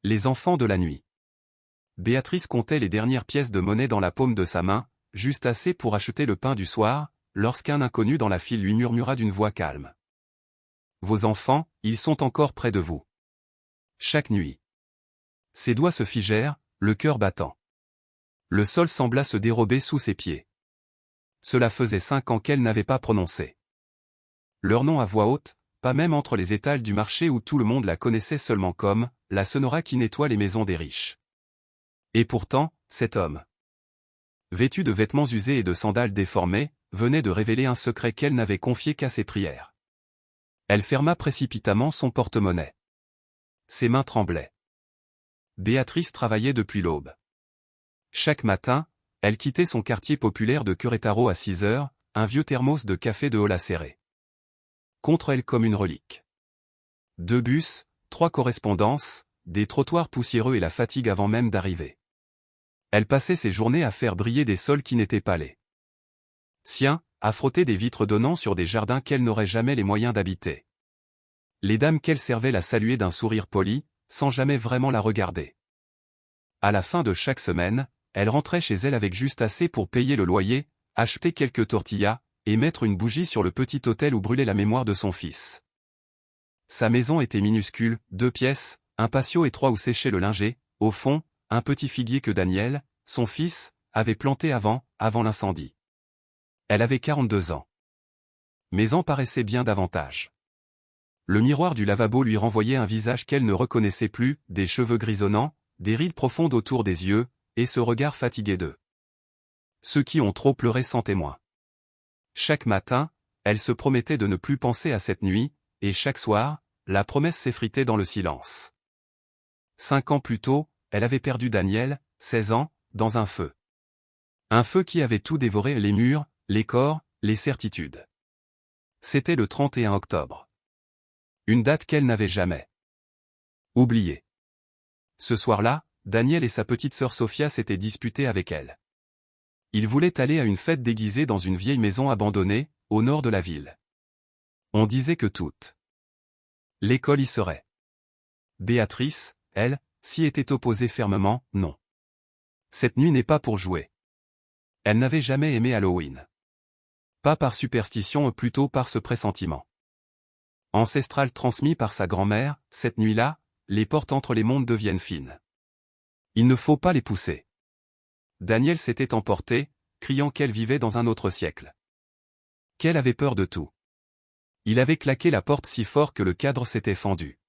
Les enfants de la nuit. Béatrice comptait les dernières pièces de monnaie dans la paume de sa main, juste assez pour acheter le pain du soir, lorsqu'un inconnu dans la file lui murmura d'une voix calme. Vos enfants, ils sont encore près de vous. Chaque nuit. Ses doigts se figèrent, le cœur battant. Le sol sembla se dérober sous ses pieds. Cela faisait 5 ans qu'elle n'avait pas prononcé leur nom à voix haute, pas même entre les étals du marché où tout le monde la connaissait seulement comme la Sonora qui nettoie les maisons des riches. Et pourtant, cet homme, vêtu de vêtements usés et de sandales déformées, venait de révéler un secret qu'elle n'avait confié qu'à ses prières. Elle ferma précipitamment son porte-monnaie. Ses mains tremblaient. Béatrice travaillait depuis l'aube. Chaque matin, elle quittait son quartier populaire de Querétaro à 6 heures, un vieux thermos de café de haut la serré. Contre elle comme une relique. 2 bus, 3 correspondances, des trottoirs poussiéreux et la fatigue avant même d'arriver. Elle passait ses journées à faire briller des sols qui n'étaient pas les siens, à frotter des vitres donnant sur des jardins qu'elle n'aurait jamais les moyens d'habiter. Les dames qu'elle servait la saluaient d'un sourire poli, sans jamais vraiment la regarder. À la fin de chaque semaine, elle rentrait chez elle avec juste assez pour payer le loyer, acheter quelques tortillas, et mettre une bougie sur le petit autel où brûlait la mémoire de son fils. Sa maison était minuscule, 2 pièces, un patio étroit où séchait le linge, au fond, un petit figuier que Daniel, son fils, avait planté avant l'incendie. Elle avait 42 ans. Mais en paraissait bien davantage. Le miroir du lavabo lui renvoyait un visage qu'elle ne reconnaissait plus, des cheveux grisonnants, des rides profondes autour des yeux, et ce regard fatigué d'eux. Ceux qui ont trop pleuré sans témoin. Chaque matin, elle se promettait de ne plus penser à cette nuit, et chaque soir, la promesse s'effritait dans le silence. 5 ans plus tôt, elle avait perdu Daniel, 16 ans, dans un feu. Un feu qui avait tout dévoré, les murs, les corps, les certitudes. C'était le 31 octobre. Une date qu'elle n'avait jamais oubliée. Ce soir-là, Daniel et sa petite sœur Sophia s'étaient disputés avec elle. Ils voulaient aller à une fête déguisée dans une vieille maison abandonnée, au nord de la ville. On disait que toute l'école y serait. Béatrice, elle, s'y était opposée fermement, non. Cette nuit n'est pas pour jouer. Elle n'avait jamais aimé Halloween. Pas par superstition, plutôt par ce pressentiment ancestral transmis par sa grand-mère, cette nuit-là, les portes entre les mondes deviennent fines. Il ne faut pas les pousser. Daniel s'était emporté, criant qu'elle vivait dans un autre siècle. Qu'elle avait peur de tout. Il avait claqué la porte si fort que le cadre s'était fendu.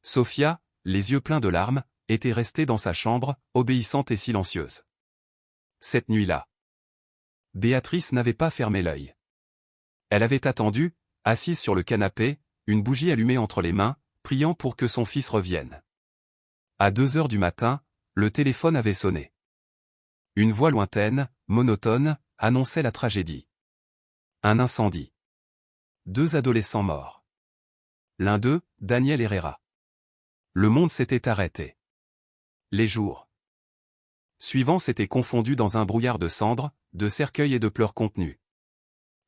Sophia, les yeux pleins de larmes, était restée dans sa chambre, obéissante et silencieuse. Cette nuit-là, Béatrice n'avait pas fermé l'œil. Elle avait attendu, assise sur le canapé, une bougie allumée entre les mains, priant pour que son fils revienne. À 2 heures du matin, le téléphone avait sonné. Une voix lointaine, monotone, annonçait la tragédie. Un incendie. 2 adolescents morts. L'un d'eux, Daniel Herrera. Le monde s'était arrêté. Les jours suivants s'étaient confondus dans un brouillard de cendres, de cercueils et de pleurs contenus.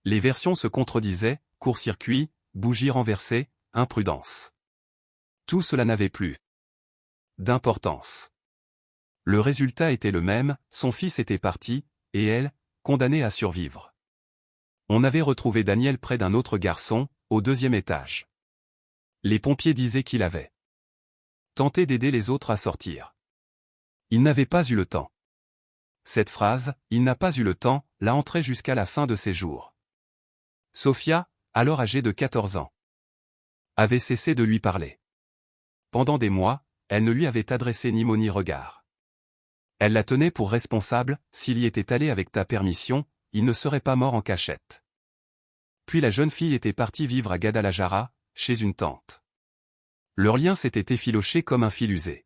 Les versions se contredisaient, court-circuit, bougies renversées, imprudence. Tout cela n'avait plus d'importance. Le résultat était le même, son fils était parti, et elle, condamnée à survivre. On avait retrouvé Daniel près d'un autre garçon, au 2e étage. Les pompiers disaient qu'il avait tenté d'aider les autres à sortir. Il n'avait pas eu le temps. Cette phrase, il n'a pas eu le temps, l'a entré jusqu'à la fin de ses jours. Sophia, alors âgée de 14 ans, avait cessé de lui parler. Pendant des mois, elle ne lui avait adressé ni mot ni regard. Elle la tenait pour responsable, s'il y était allé avec ta permission, il ne serait pas mort en cachette. Puis la jeune fille était partie vivre à Guadalajara, chez une tante. Leur lien s'était effiloché comme un fil usé.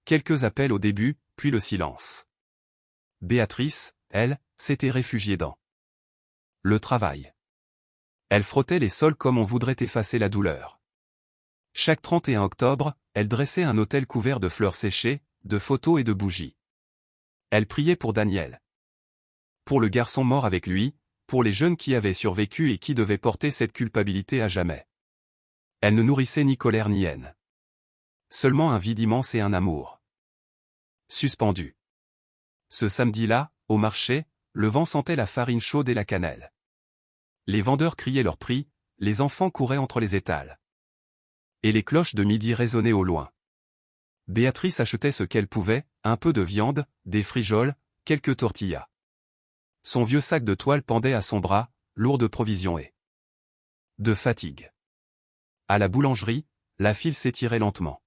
Quelques appels au début, puis le silence. Béatrice, elle, s'était réfugiée dans le travail. Elle frottait les sols comme on voudrait effacer la douleur. Chaque 31 octobre, elle dressait un autel couvert de fleurs séchées, de photos et de bougies. Elle priait pour Daniel. Pour le garçon mort avec lui, pour les jeunes qui avaient survécu et qui devaient porter cette culpabilité à jamais. Elle ne nourrissait ni colère ni haine. Seulement un vide immense et un amour suspendu. Ce samedi-là, au marché, le vent sentait la farine chaude et la cannelle. Les vendeurs criaient leur prix, les enfants couraient entre les étals. Et les cloches de midi résonnaient au loin. Béatrice achetait ce qu'elle pouvait, un peu de viande, des frijoles, quelques tortillas. Son vieux sac de toile pendait à son bras, lourd de provisions et de fatigue. À la boulangerie, la file s'étirait lentement.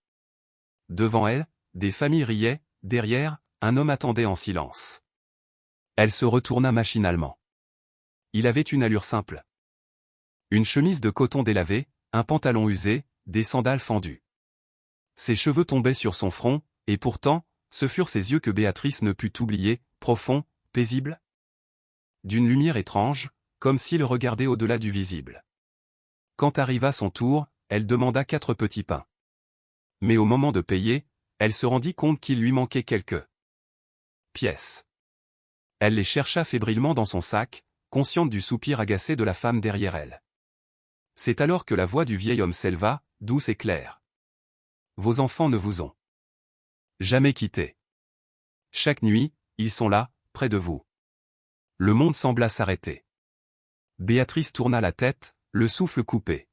Devant elle, des familles riaient, derrière, un homme attendait en silence. Elle se retourna machinalement. Il avait une allure simple. Une chemise de coton délavée, un pantalon usé, des sandales fendues. Ses cheveux tombaient sur son front, et pourtant, ce furent ses yeux que Béatrice ne put oublier, profonds, paisibles. D'une lumière étrange, comme s'il regardait au-delà du visible. Quand arriva son tour, elle demanda 4 petits pains. Mais au moment de payer, elle se rendit compte qu'il lui manquait quelques pièces. Elle les chercha fébrilement dans son sac, consciente du soupir agacé de la femme derrière elle. C'est alors que la voix du vieil homme s'éleva, douce et claire. Vos enfants ne vous ont jamais quitté. Chaque nuit, ils sont là, près de vous. Le monde sembla s'arrêter. Béatrice tourna la tête, le souffle coupé.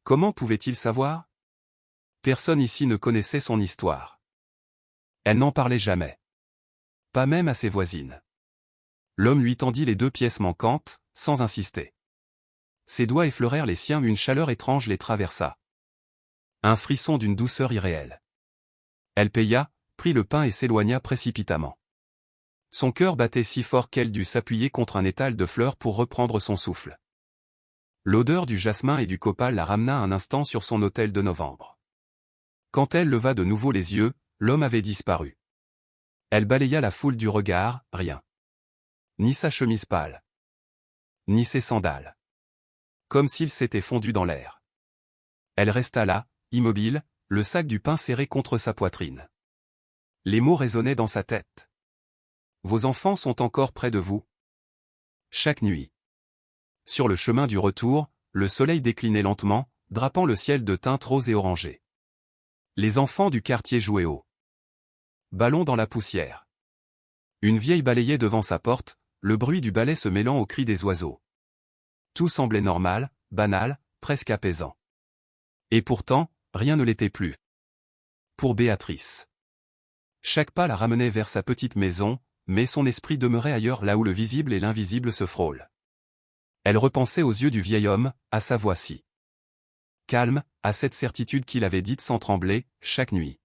Comment pouvait-il savoir? Personne ici ne connaissait son histoire. Elle n'en parlait jamais. Pas même à ses voisines. L'homme lui tendit les 2 pièces manquantes, sans insister. Ses doigts effleurèrent les siens, une chaleur étrange les traversa. Un frisson d'une douceur irréelle. Elle paya, prit le pain et s'éloigna précipitamment. Son cœur battait si fort qu'elle dut s'appuyer contre un étal de fleurs pour reprendre son souffle. L'odeur du jasmin et du copal la ramena un instant sur son autel de novembre. Quand elle leva de nouveau les yeux, l'homme avait disparu. Elle balaya la foule du regard, rien. Ni sa chemise pâle. Ni ses sandales. Comme s'il s'était fondu dans l'air. Elle resta là, immobile, le sac du pain serré contre sa poitrine. Les mots résonnaient dans sa tête. Vos enfants sont encore près de vous. Chaque nuit. Sur le chemin du retour, le soleil déclinait lentement, drapant le ciel de teintes roses et orangées. Les enfants du quartier jouaient au ballon dans la poussière. Une vieille balayait devant sa porte, le bruit du balai se mêlant aux cris des oiseaux. Tout semblait normal, banal, presque apaisant. Et pourtant, rien ne l'était plus. Pour Béatrice. Chaque pas la ramenait vers sa petite maison, mais son esprit demeurait ailleurs, là où le visible et l'invisible se frôlent. Elle repensait aux yeux du vieil homme, à sa voix si calme, à cette certitude qu'il avait dite sans trembler, chaque nuit.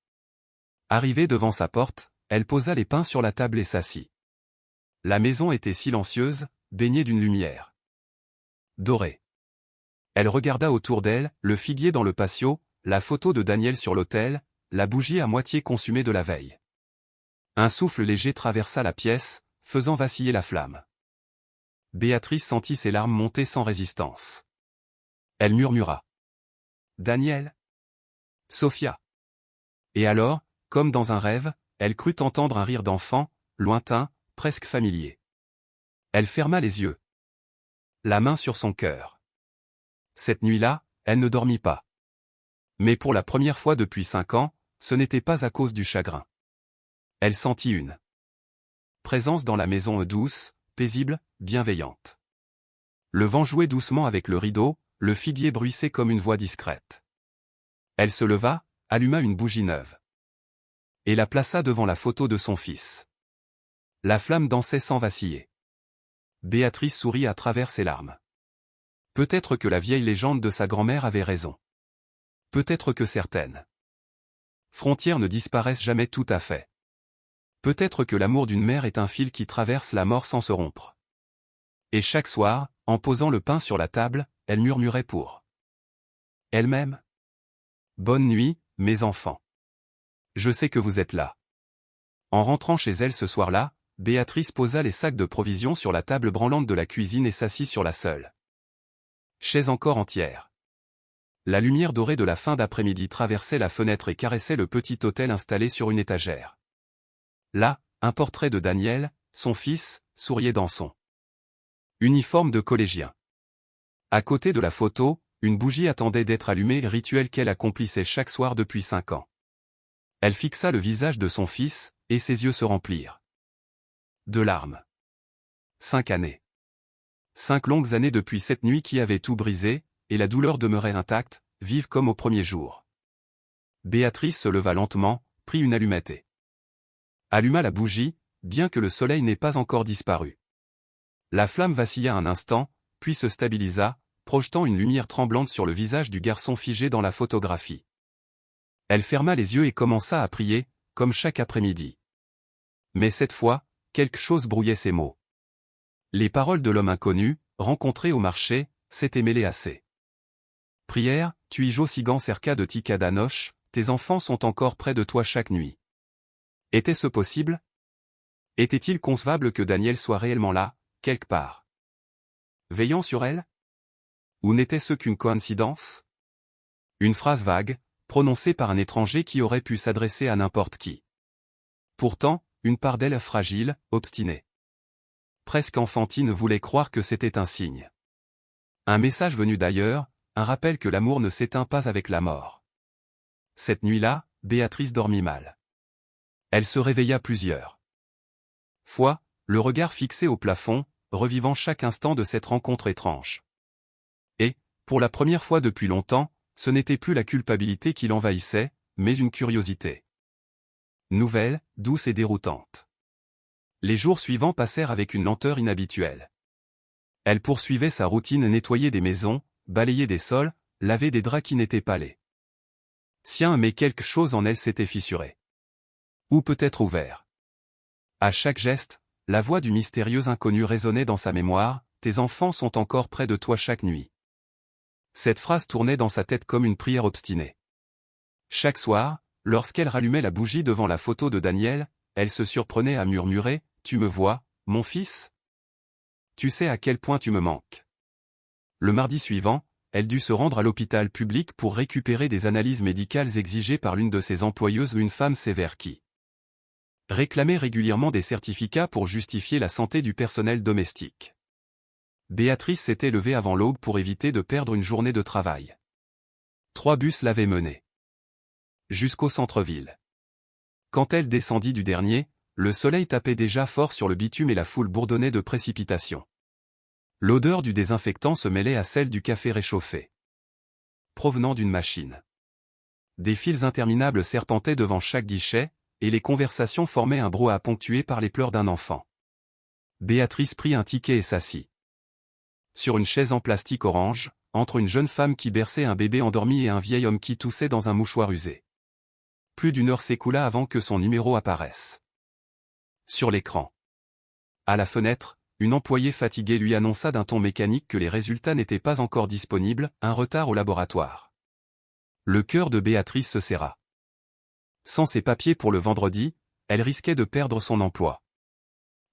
Arrivée devant sa porte, elle posa les pains sur la table et s'assit. La maison était silencieuse, baignée d'une lumière dorée. Elle regarda autour d'elle, le figuier dans le patio, la photo de Daniel sur l'autel, la bougie à moitié consumée de la veille. Un souffle léger traversa la pièce, faisant vaciller la flamme. Béatrice sentit ses larmes monter sans résistance. Elle murmura. Daniel? Sophia. Et alors, comme dans un rêve, elle crut entendre un rire d'enfant, lointain, presque familier. Elle ferma les yeux. La main sur son cœur. Cette nuit-là, elle ne dormit pas. Mais pour la première fois depuis 5 ans, ce n'était pas à cause du chagrin. Elle sentit une présence dans la maison douce, paisible, bienveillante. Le vent jouait doucement avec le rideau, le figuier bruissait comme une voix discrète. Elle se leva, alluma une bougie neuve. Et la plaça devant la photo de son fils. La flamme dansait sans vaciller. Béatrice sourit à travers ses larmes. Peut-être que la vieille légende de sa grand-mère avait raison. Peut-être que certaines frontières ne disparaissent jamais tout à fait. Peut-être que l'amour d'une mère est un fil qui traverse la mort sans se rompre. Et chaque soir, en posant le pain sur la table, elle murmurait pour elle-même. Bonne nuit, mes enfants. Je sais que vous êtes là. En rentrant chez elle ce soir-là, Béatrice posa les sacs de provisions sur la table branlante de la cuisine et s'assit sur la seule chaise encore entière. La lumière dorée de la fin d'après-midi traversait la fenêtre et caressait le petit autel installé sur une étagère. Là, un portrait de Daniel, son fils, souriait dans son uniforme de collégien. À côté de la photo, une bougie attendait d'être allumée, rituel qu'elle accomplissait chaque soir depuis 5 ans. Elle fixa le visage de son fils, et ses yeux se remplirent de larmes. 5 années. 5 longues années depuis cette nuit qui avait tout brisé, et la douleur demeurait intacte, vive comme au premier jour. Béatrice se leva lentement, prit une allumette et alluma la bougie, bien que le soleil n'ait pas encore disparu. La flamme vacilla un instant, puis se stabilisa, projetant une lumière tremblante sur le visage du garçon figé dans la photographie. Elle ferma les yeux et commença à prier, comme chaque après-midi. Mais cette fois, quelque chose brouillait ses mots. Les paroles de l'homme inconnu, rencontré au marché, s'étaient mêlées à ses prières. Tuijo Sigan Serka de Tikadanoche, tes enfants sont encore près de toi chaque nuit. Était-ce possible? Était-il concevable que Daniel soit réellement là, quelque part, veillant sur elle? Ou n'était-ce qu'une coïncidence? Une phrase vague, prononcée par un étranger qui aurait pu s'adresser à n'importe qui. Pourtant, une part d'elle fragile, obstinée, presque enfantine voulait croire que c'était un signe. Un message venu d'ailleurs, un rappel que l'amour ne s'éteint pas avec la mort. Cette nuit-là, Béatrice dormit mal. Elle se réveilla plusieurs fois, le regard fixé au plafond, revivant chaque instant de cette rencontre étrange. Et, pour la première fois depuis longtemps, ce n'était plus la culpabilité qui l'envahissait, mais une curiosité nouvelle, douce et déroutante. Les jours suivants passèrent avec une lenteur inhabituelle. Elle poursuivait sa routine, nettoyer des maisons, balayer des sols, laver des draps qui n'étaient pas les siens, mais quelque chose en elle s'était fissuré. Ou peut-être ouvert. À chaque geste, la voix du mystérieux inconnu résonnait dans sa mémoire, tes enfants sont encore près de toi chaque nuit. Cette phrase tournait dans sa tête comme une prière obstinée. Chaque soir, lorsqu'elle rallumait la bougie devant la photo de Daniel, elle se surprenait à murmurer, tu me vois, mon fils? Tu sais à quel point tu me manques. Le mardi suivant, elle dut se rendre à l'hôpital public pour récupérer des analyses médicales exigées par l'une de ses employeuses, une femme sévère qui réclamait régulièrement des certificats pour justifier la santé du personnel domestique. Béatrice s'était levée avant l'aube pour éviter de perdre une journée de travail. 3 bus l'avaient menée jusqu'au centre-ville. Quand elle descendit du dernier, le soleil tapait déjà fort sur le bitume et la foule bourdonnait de précipitations. L'odeur du désinfectant se mêlait à celle du café réchauffé, provenant d'une machine. Des files interminables serpentaient devant chaque guichet, et les conversations formaient un brouhaha ponctué par les pleurs d'un enfant. Béatrice prit un ticket et s'assit sur une chaise en plastique orange, entre une jeune femme qui berçait un bébé endormi et un vieil homme qui toussait dans un mouchoir usé. Plus d'1 heure s'écoula avant que son numéro apparaisse sur l'écran. À la fenêtre, une employée fatiguée lui annonça d'un ton mécanique que les résultats n'étaient pas encore disponibles, un retard au laboratoire. Le cœur de Béatrice se serra. Sans ses papiers pour le vendredi, elle risquait de perdre son emploi.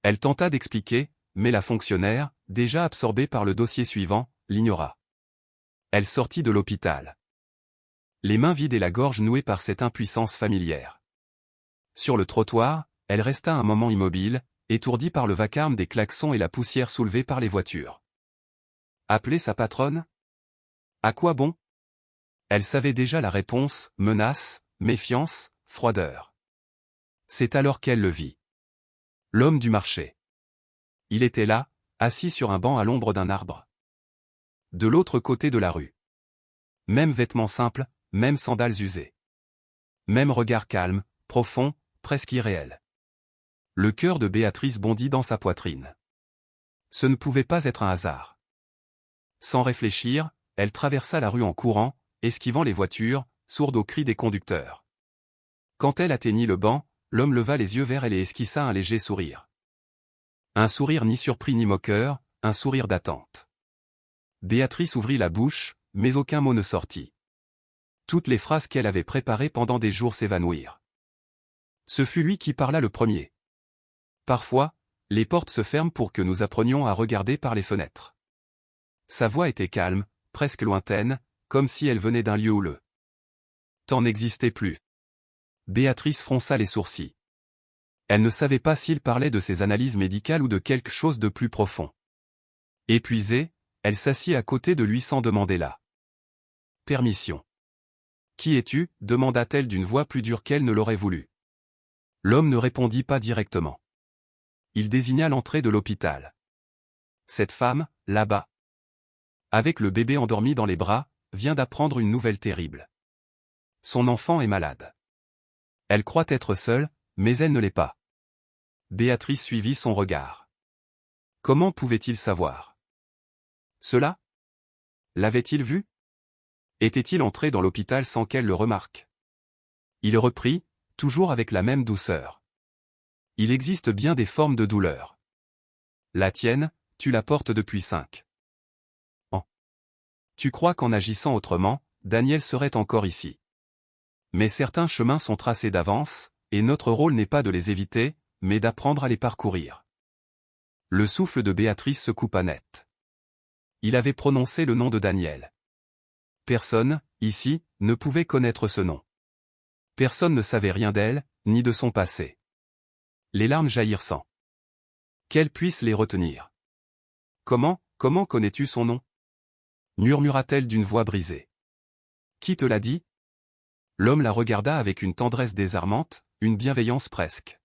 Elle tenta d'expliquer, mais la fonctionnaire, déjà absorbée par le dossier suivant, l'ignora. Elle sortit de l'hôpital, les mains vides et la gorge nouée par cette impuissance familière. Sur le trottoir, elle resta un moment immobile, étourdie par le vacarme des klaxons et la poussière soulevée par les voitures. Appeler sa patronne? À quoi bon? Elle savait déjà la réponse, menace, méfiance, froideur. C'est alors qu'elle le vit. L'homme du marché. Il était là, assis sur un banc à l'ombre d'un arbre. De l'autre côté de la rue. Même vêtements simples, même sandales usées. Même regard calme, profond, presque irréel. Le cœur de Béatrice bondit dans sa poitrine. Ce ne pouvait pas être un hasard. Sans réfléchir, elle traversa la rue en courant, esquivant les voitures, sourde aux cris des conducteurs. Quand elle atteignit le banc, l'homme leva les yeux vers elle et esquissa un léger sourire. Un sourire ni surpris ni moqueur, un sourire d'attente. Béatrice ouvrit la bouche, mais aucun mot ne sortit. Toutes les phrases qu'elle avait préparées pendant des jours s'évanouirent. Ce fut lui qui parla le premier. Parfois, les portes se ferment pour que nous apprenions à regarder par les fenêtres. Sa voix était calme, presque lointaine, comme si elle venait d'un lieu où le temps n'existait plus. Béatrice fronça les sourcils. Elle ne savait pas s'il parlait de ses analyses médicales ou de quelque chose de plus profond. Épuisée, elle s'assit à côté de lui sans demander la permission. Qui es-tu demanda-t-elle d'une voix plus dure qu'elle ne l'aurait voulu. L'homme ne répondit pas directement. Il désigna l'entrée de l'hôpital. Cette femme, là-bas, avec le bébé endormi dans les bras, vient d'apprendre une nouvelle terrible. Son enfant est malade. Elle croit être seule, mais elle ne l'est pas. Béatrice suivit son regard. Comment pouvait-il savoir cela? L'avait-il vu? Était-il entré dans l'hôpital sans qu'elle le remarque? Il reprit, toujours avec la même douceur. Il existe bien des formes de douleur. La tienne, tu la portes depuis 5 ans. Tu crois qu'en agissant autrement, Daniel serait encore ici. Mais certains chemins sont tracés d'avance, et notre rôle n'est pas de les éviter, mais d'apprendre à les parcourir. Le souffle de Béatrice se coupa net. Il avait prononcé le nom de Daniel. Personne, ici, ne pouvait connaître ce nom. Personne ne savait rien d'elle, ni de son passé. Les larmes jaillirent sans qu'elle puisse les retenir. Comment connais-tu son nom? Murmura-t-elle d'une voix brisée. Qui te l'a dit? L'homme la regarda avec une tendresse désarmante, une bienveillance presque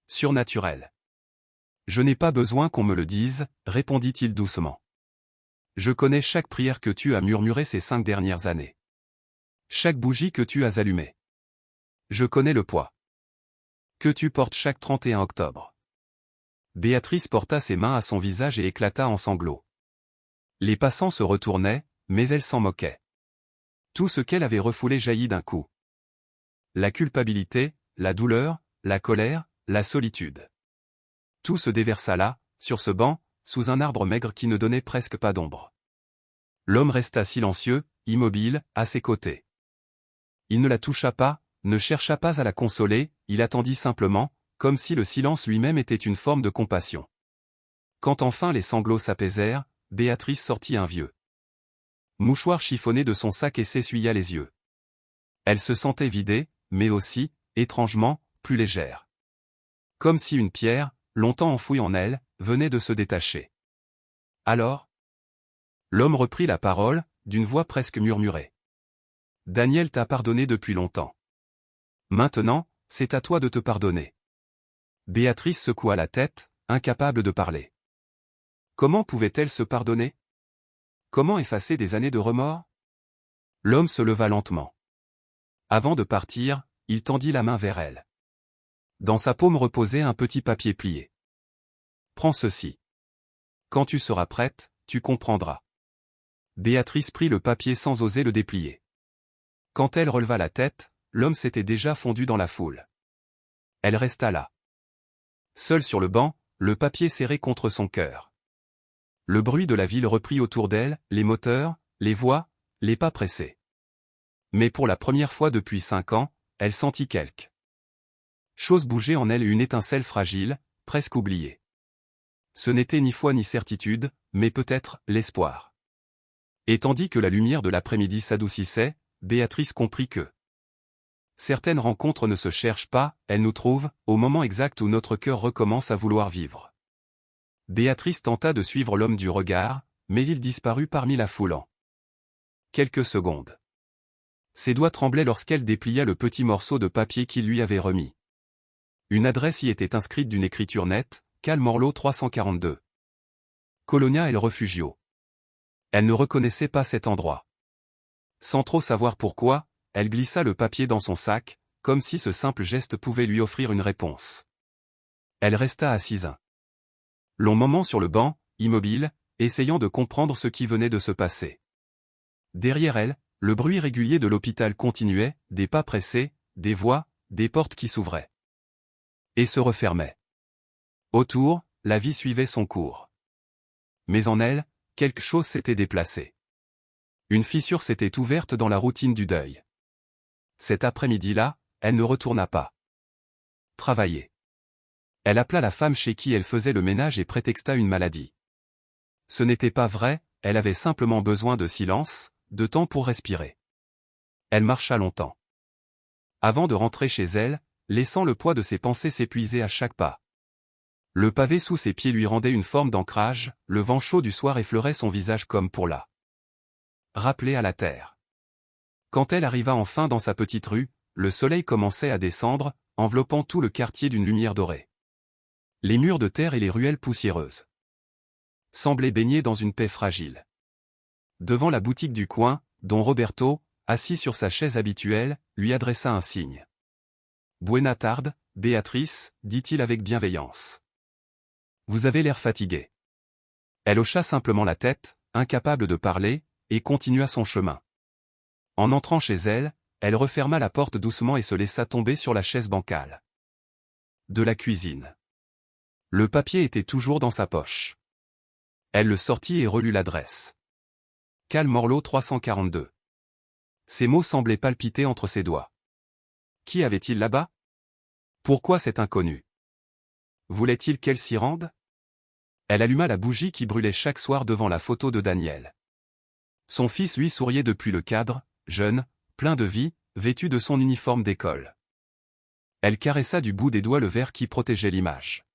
surnaturelle. Je n'ai pas besoin qu'on me le dise, répondit-il doucement. Je connais chaque prière que tu as murmurée ces 5 dernières années. Chaque bougie que tu as allumée. Je connais le poids que tu portes chaque 31 octobre. Béatrice porta ses mains à son visage et éclata en sanglots. Les passants se retournaient, mais elle s'en moquait. Tout ce qu'elle avait refoulé jaillit d'un coup. La culpabilité, la douleur, la colère, la solitude. Tout se déversa là, sur ce banc, sous un arbre maigre qui ne donnait presque pas d'ombre. L'homme resta silencieux, immobile, à ses côtés. Il ne la toucha pas, ne chercha pas à la consoler, il attendit simplement, comme si le silence lui-même était une forme de compassion. Quand enfin les sanglots s'apaisèrent, Béatrice sortit un vieux mouchoir chiffonné de son sac et s'essuya les yeux. Elle se sentait vidée, mais aussi, étrangement, plus légère. Comme si une pierre, longtemps enfouie en elle, venait de se détacher. Alors? L'homme reprit la parole, d'une voix presque murmurée. Daniel t'a pardonné depuis longtemps. Maintenant, c'est à toi de te pardonner. Béatrice secoua la tête, incapable de parler. Comment pouvait-elle se pardonner? Comment effacer des années de remords? L'homme se leva lentement. Avant de partir, il tendit la main vers elle. Dans sa paume reposait un petit papier plié. Prends ceci. Quand tu seras prête, tu comprendras. Béatrice prit le papier sans oser le déplier. Quand elle releva la tête, l'homme s'était déjà fondu dans la foule. Elle resta là. Seule sur le banc, le papier serré contre son cœur. Le bruit de la ville reprit autour d'elle, les moteurs, les voix, les pas pressés. Mais pour la première fois depuis 5 ans, elle sentit quelque chose bouger en elle, une étincelle fragile, presque oubliée. Ce n'était ni foi ni certitude, mais peut-être l'espoir. Et tandis que la lumière de l'après-midi s'adoucissait, Béatrice comprit que certaines rencontres ne se cherchent pas, elles nous trouvent, au moment exact où notre cœur recommence à vouloir vivre. Béatrice tenta de suivre l'homme du regard, mais il disparut parmi la foule en quelques secondes. Ses doigts tremblaient lorsqu'elle déplia le petit morceau de papier qu'il lui avait remis. Une adresse y était inscrite d'une écriture nette, Cal Morleau 342. Colonia El Refugio. Elle ne reconnaissait pas cet endroit. Sans trop savoir pourquoi, elle glissa le papier dans son sac, comme si ce simple geste pouvait lui offrir une réponse. Elle resta assise un long moment sur le banc, immobile, essayant de comprendre ce qui venait de se passer. Derrière elle, le bruit régulier de l'hôpital continuait, des pas pressés, des voix, des portes qui s'ouvraient et se refermaient. Autour, la vie suivait son cours. Mais en elle, quelque chose s'était déplacé. Une fissure s'était ouverte dans la routine du deuil. Cet après-midi-là, elle ne retourna pas travailler. Elle appela la femme chez qui elle faisait le ménage et prétexta une maladie. Ce n'était pas vrai, elle avait simplement besoin de silence, de temps pour respirer. Elle marcha longtemps avant de rentrer chez elle, laissant le poids de ses pensées s'épuiser à chaque pas. Le pavé sous ses pieds lui rendait une forme d'ancrage, le vent chaud du soir effleurait son visage comme pour la rappeler à la terre. Quand elle arriva enfin dans sa petite rue, le soleil commençait à descendre, enveloppant tout le quartier d'une lumière dorée. Les murs de terre et les ruelles poussiéreuses semblaient baignés dans une paix fragile. Devant la boutique du coin, Don Roberto, assis sur sa chaise habituelle, lui adressa un signe. « Buena tarde, Béatrice, dit-il avec bienveillance. Vous avez l'air fatiguée. » Elle hocha simplement la tête, incapable de parler, et continua son chemin. En entrant chez elle, elle referma la porte doucement et se laissa tomber sur la chaise bancale de la cuisine. Le papier était toujours dans sa poche. Elle le sortit et relut l'adresse. Cal Morleau 342. Ces mots semblaient palpiter entre ses doigts. Qui avait-il là-bas? Pourquoi cet inconnu? Voulait-il qu'elle s'y rende? Elle alluma la bougie qui brûlait chaque soir devant la photo de Daniel. Son fils lui souriait depuis le cadre, jeune, plein de vie, vêtu de son uniforme d'école. Elle caressa du bout des doigts le verre qui protégeait l'image.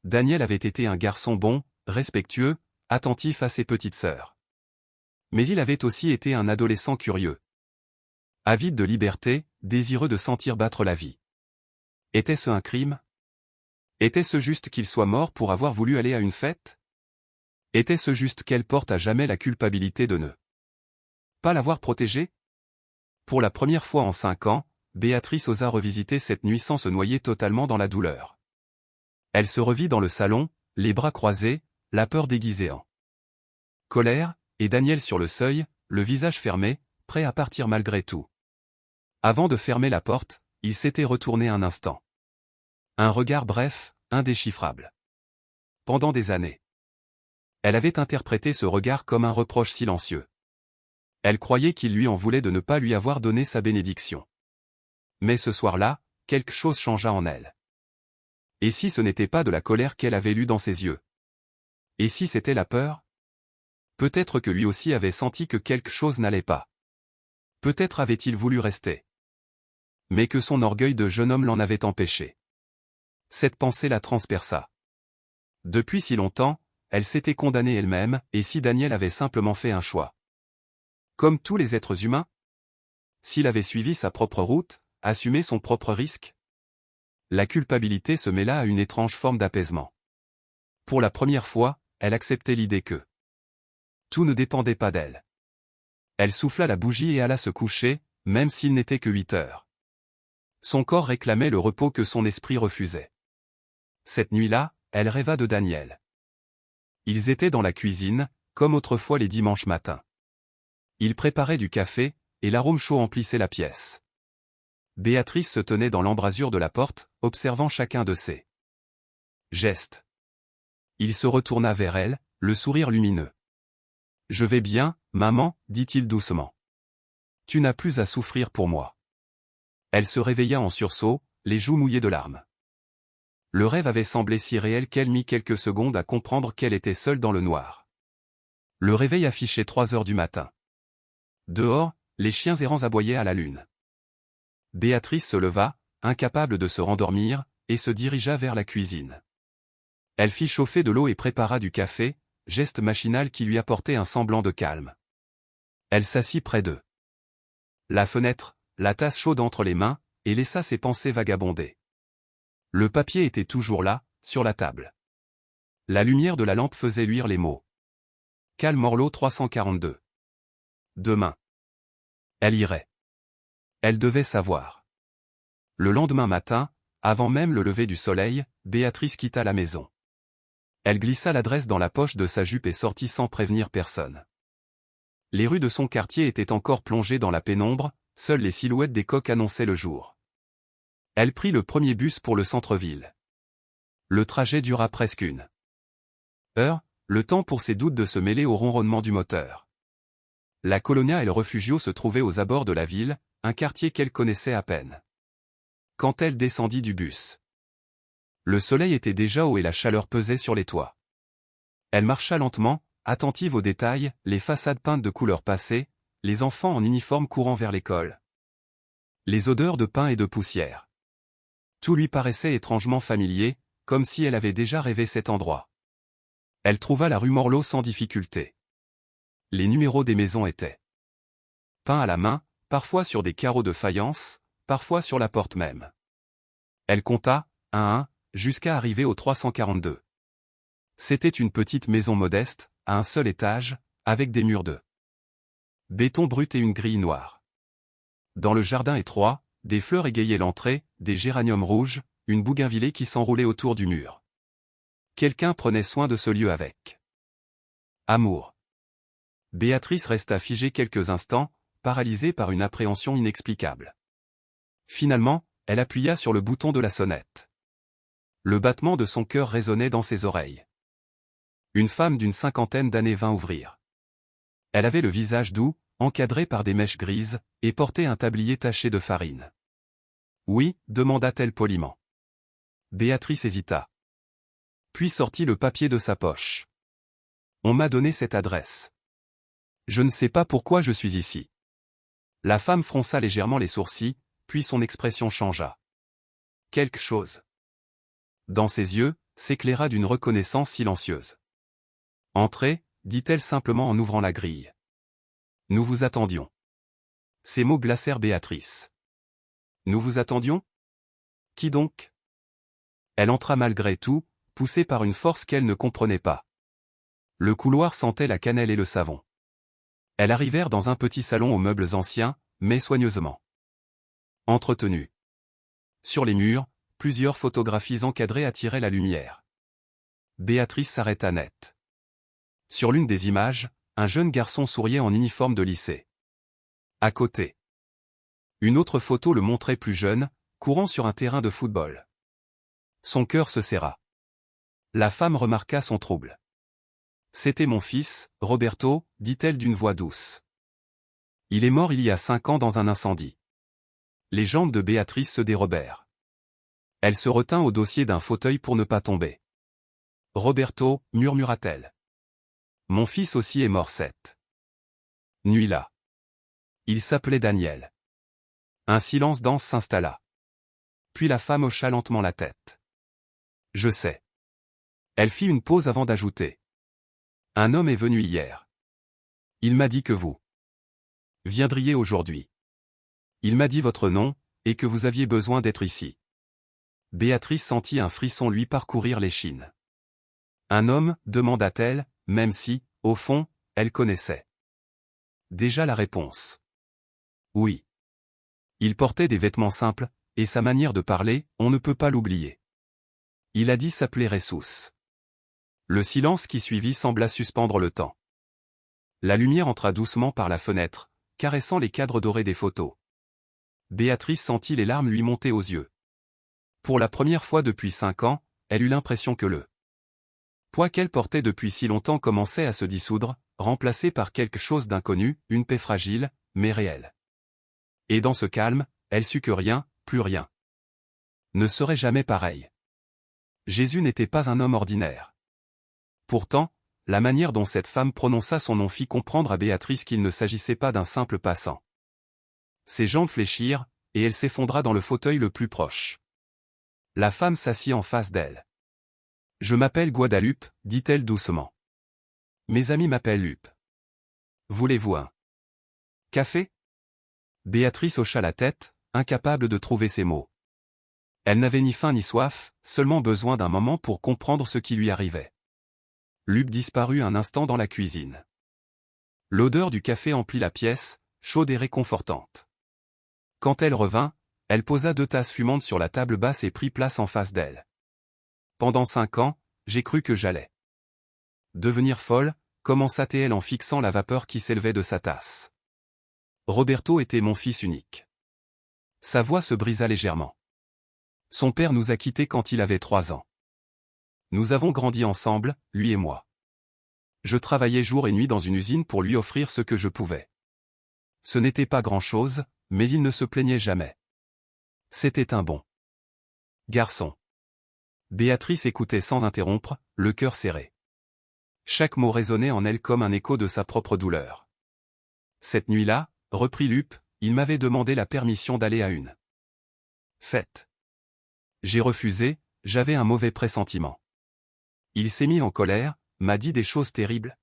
Daniel avait été un garçon bon, respectueux, attentif à ses petites sœurs. Mais il avait aussi été un adolescent curieux. Avide de liberté, désireux de sentir battre la vie. Était-ce un crime? Était-ce juste qu'il soit mort pour avoir voulu aller à une fête? Était-ce juste qu'elle porte à jamais la culpabilité de ne pas l'avoir protégé? Pour la première fois en 5 ans, Béatrice osa revisiter cette nuit sans se noyer totalement dans la douleur. Elle se revit dans le salon, les bras croisés, la peur déguisée en colère, et Daniel sur le seuil, le visage fermé, prêt à partir malgré tout. Avant de fermer la porte, il s'était retourné un instant. Un regard bref, indéchiffrable. Pendant des années, elle avait interprété ce regard comme un reproche silencieux. Elle croyait qu'il lui en voulait de ne pas lui avoir donné sa bénédiction. Mais ce soir-là, quelque chose changea en elle. Et si ce n'était pas de la colère qu'elle avait lue dans ses yeux? Et si c'était la peur? Peut-être que lui aussi avait senti que quelque chose n'allait pas. Peut-être avait-il voulu rester. Mais que son orgueil de jeune homme l'en avait empêché. Cette pensée la transperça. Depuis si longtemps, elle s'était condamnée elle-même, et si Daniel avait simplement fait un choix? Comme tous les êtres humains? S'il avait suivi sa propre route, assumé son propre risque? La culpabilité se mêla à une étrange forme d'apaisement. Pour la première fois, elle acceptait l'idée que tout ne dépendait pas d'elle. Elle souffla la bougie et alla se coucher, même s'il n'était que 8 heures. Son corps réclamait le repos que son esprit refusait. Cette nuit-là, elle rêva de Daniel. Ils étaient dans la cuisine, comme autrefois les dimanches matins. Ils préparaient du café, et l'arôme chaud emplissait la pièce. Béatrice se tenait dans l'embrasure de la porte, observant chacun de ses gestes. Il se retourna vers elle, le sourire lumineux. « Je vais bien, maman, dit-il doucement. Tu n'as plus à souffrir pour moi. » Elle se réveilla en sursaut, les joues mouillées de larmes. Le rêve avait semblé si réel qu'elle mit quelques secondes à comprendre qu'elle était seule dans le noir. Le réveil affichait 3 heures du matin. Dehors, les chiens errants aboyaient à la lune. Béatrice se leva, incapable de se rendormir, et se dirigea vers la cuisine. Elle fit chauffer de l'eau et prépara du café, geste machinal qui lui apportait un semblant de calme. Elle s'assit près d'eux. La fenêtre, la tasse chaude entre les mains, et laissa ses pensées vagabonder. Le papier était toujours là, sur la table. La lumière de la lampe faisait luire les mots. Cal Morleau 342. Demain. Elle irait. Elle devait savoir. Le lendemain matin, avant même le lever du soleil, Béatrice quitta la maison. Elle glissa l'adresse dans la poche de sa jupe et sortit sans prévenir personne. Les rues de son quartier étaient encore plongées dans la pénombre, seules les silhouettes des coqs annonçaient le jour. Elle prit le premier bus pour le centre-ville. Le trajet dura presque 1 heure, le temps pour ses doutes de se mêler au ronronnement du moteur. La Colonia et le Refugio se trouvaient aux abords de la ville, un quartier qu'elle connaissait à peine. Quand elle descendit du bus, le soleil était déjà haut et la chaleur pesait sur les toits. Elle marcha lentement, attentive aux détails, les façades peintes de couleurs passées, les enfants en uniforme courant vers l'école. Les odeurs de pain et de poussière. Tout lui paraissait étrangement familier, comme si elle avait déjà rêvé cet endroit. Elle trouva la rue Morleau sans difficulté. Les numéros des maisons étaient peints à la main, parfois sur des carreaux de faïence, parfois sur la porte même. Elle compta, un à un, jusqu'à arriver au 342. C'était une petite maison modeste, à un seul étage, avec des murs de béton brut et une grille noire. Dans le jardin étroit, des fleurs égayaient l'entrée, des géraniums rouges, une bougainvillée qui s'enroulait autour du mur. Quelqu'un prenait soin de ce lieu avec amour. Béatrice resta figée quelques instants, paralysée par une appréhension inexplicable. Finalement, elle appuya sur le bouton de la sonnette. Le battement de son cœur résonnait dans ses oreilles. Une femme d'une cinquantaine d'années vint ouvrir. Elle avait le visage doux, encadré par des mèches grises, et portait un tablier taché de farine. « Oui » demanda-t-elle poliment. Béatrice hésita. Puis sortit le papier de sa poche. « On m'a donné cette adresse. Je ne sais pas pourquoi je suis ici. » La femme fronça légèrement les sourcils, puis son expression changea. Quelque chose dans ses yeux s'éclaira d'une reconnaissance silencieuse. « Entrez » dit-elle simplement en ouvrant la grille. « Nous vous attendions. » Ces mots glacèrent Béatrice. « Nous vous attendions ? Qui donc ?» Elle entra malgré tout, poussée par une force qu'elle ne comprenait pas. Le couloir sentait la cannelle et le savon. Elles arrivèrent dans un petit salon aux meubles anciens, mais soigneusement entretenus. Sur les murs, plusieurs photographies encadrées attiraient la lumière. Béatrice s'arrêta net. Sur l'une des images, un jeune garçon souriait en uniforme de lycée. À côté, une autre photo le montrait plus jeune, courant sur un terrain de football. Son cœur se serra. La femme remarqua son trouble. « C'était mon fils, Roberto » dit-elle d'une voix douce. « Il est mort il y a 5 ans dans un incendie. » Les jambes de Béatrice se dérobèrent. Elle se retint au dossier d'un fauteuil pour ne pas tomber. « Roberto » murmura-t-elle. « Mon fils aussi est mort cette nuit-là. Il s'appelait Daniel. » Un silence dense s'installa. Puis la femme hocha lentement la tête. « Je sais. » Elle fit une pause avant d'ajouter. « Un homme est venu hier. Il m'a dit que vous viendriez aujourd'hui. Il m'a dit votre nom, et que vous aviez besoin d'être ici. » Béatrice sentit un frisson lui parcourir l'échine. « Un homme » demanda-t-elle, même si, au fond, elle connaissait déjà la réponse. Oui. Il portait des vêtements simples, et sa manière de parler, on ne peut pas l'oublier. Il a dit s'appeler Ressus. Le silence qui suivit sembla suspendre le temps. La lumière entra doucement par la fenêtre, caressant les cadres dorés des photos. Béatrice sentit les larmes lui monter aux yeux. Pour la première fois depuis 5 ans, elle eut l'impression que le poids qu'elle portait depuis si longtemps commençait à se dissoudre, remplacé par quelque chose d'inconnu, une paix fragile, mais réelle. Et dans ce calme, elle sut que rien, plus rien, ne serait jamais pareil. Jésus n'était pas un homme ordinaire. Pourtant, la manière dont cette femme prononça son nom fit comprendre à Béatrice qu'il ne s'agissait pas d'un simple passant. Ses jambes fléchirent, et elle s'effondra dans le fauteuil le plus proche. La femme s'assit en face d'elle. « Je m'appelle Guadalupe » dit-elle doucement. « Mes amis m'appellent Lupe. Voulez-vous un café ?» Béatrice hocha la tête, incapable de trouver ses mots. Elle n'avait ni faim ni soif, seulement besoin d'un moment pour comprendre ce qui lui arrivait. Lupe disparut un instant dans la cuisine. L'odeur du café emplit la pièce, chaude et réconfortante. Quand elle revint, elle posa 2 tasses fumantes sur la table basse et prit place en face d'elle. « Pendant 5 ans, j'ai cru que j'allais devenir folle » commença-t-elle en fixant la vapeur qui s'élevait de sa tasse. « Roberto était mon fils unique. » Sa voix se brisa légèrement. « Son père nous a quittés quand il avait 3 ans. Nous avons grandi ensemble, lui et moi. Je travaillais jour et nuit dans une usine pour lui offrir ce que je pouvais. Ce n'était pas grand-chose, mais il ne se plaignait jamais. C'était un bon garçon. » Béatrice écoutait sans interrompre, le cœur serré. Chaque mot résonnait en elle comme un écho de sa propre douleur. « Cette nuit-là, » reprit Lupe, « il m'avait demandé la permission d'aller à une fête. J'ai refusé, j'avais un mauvais pressentiment. Il s'est mis en colère, m'a dit des choses terribles.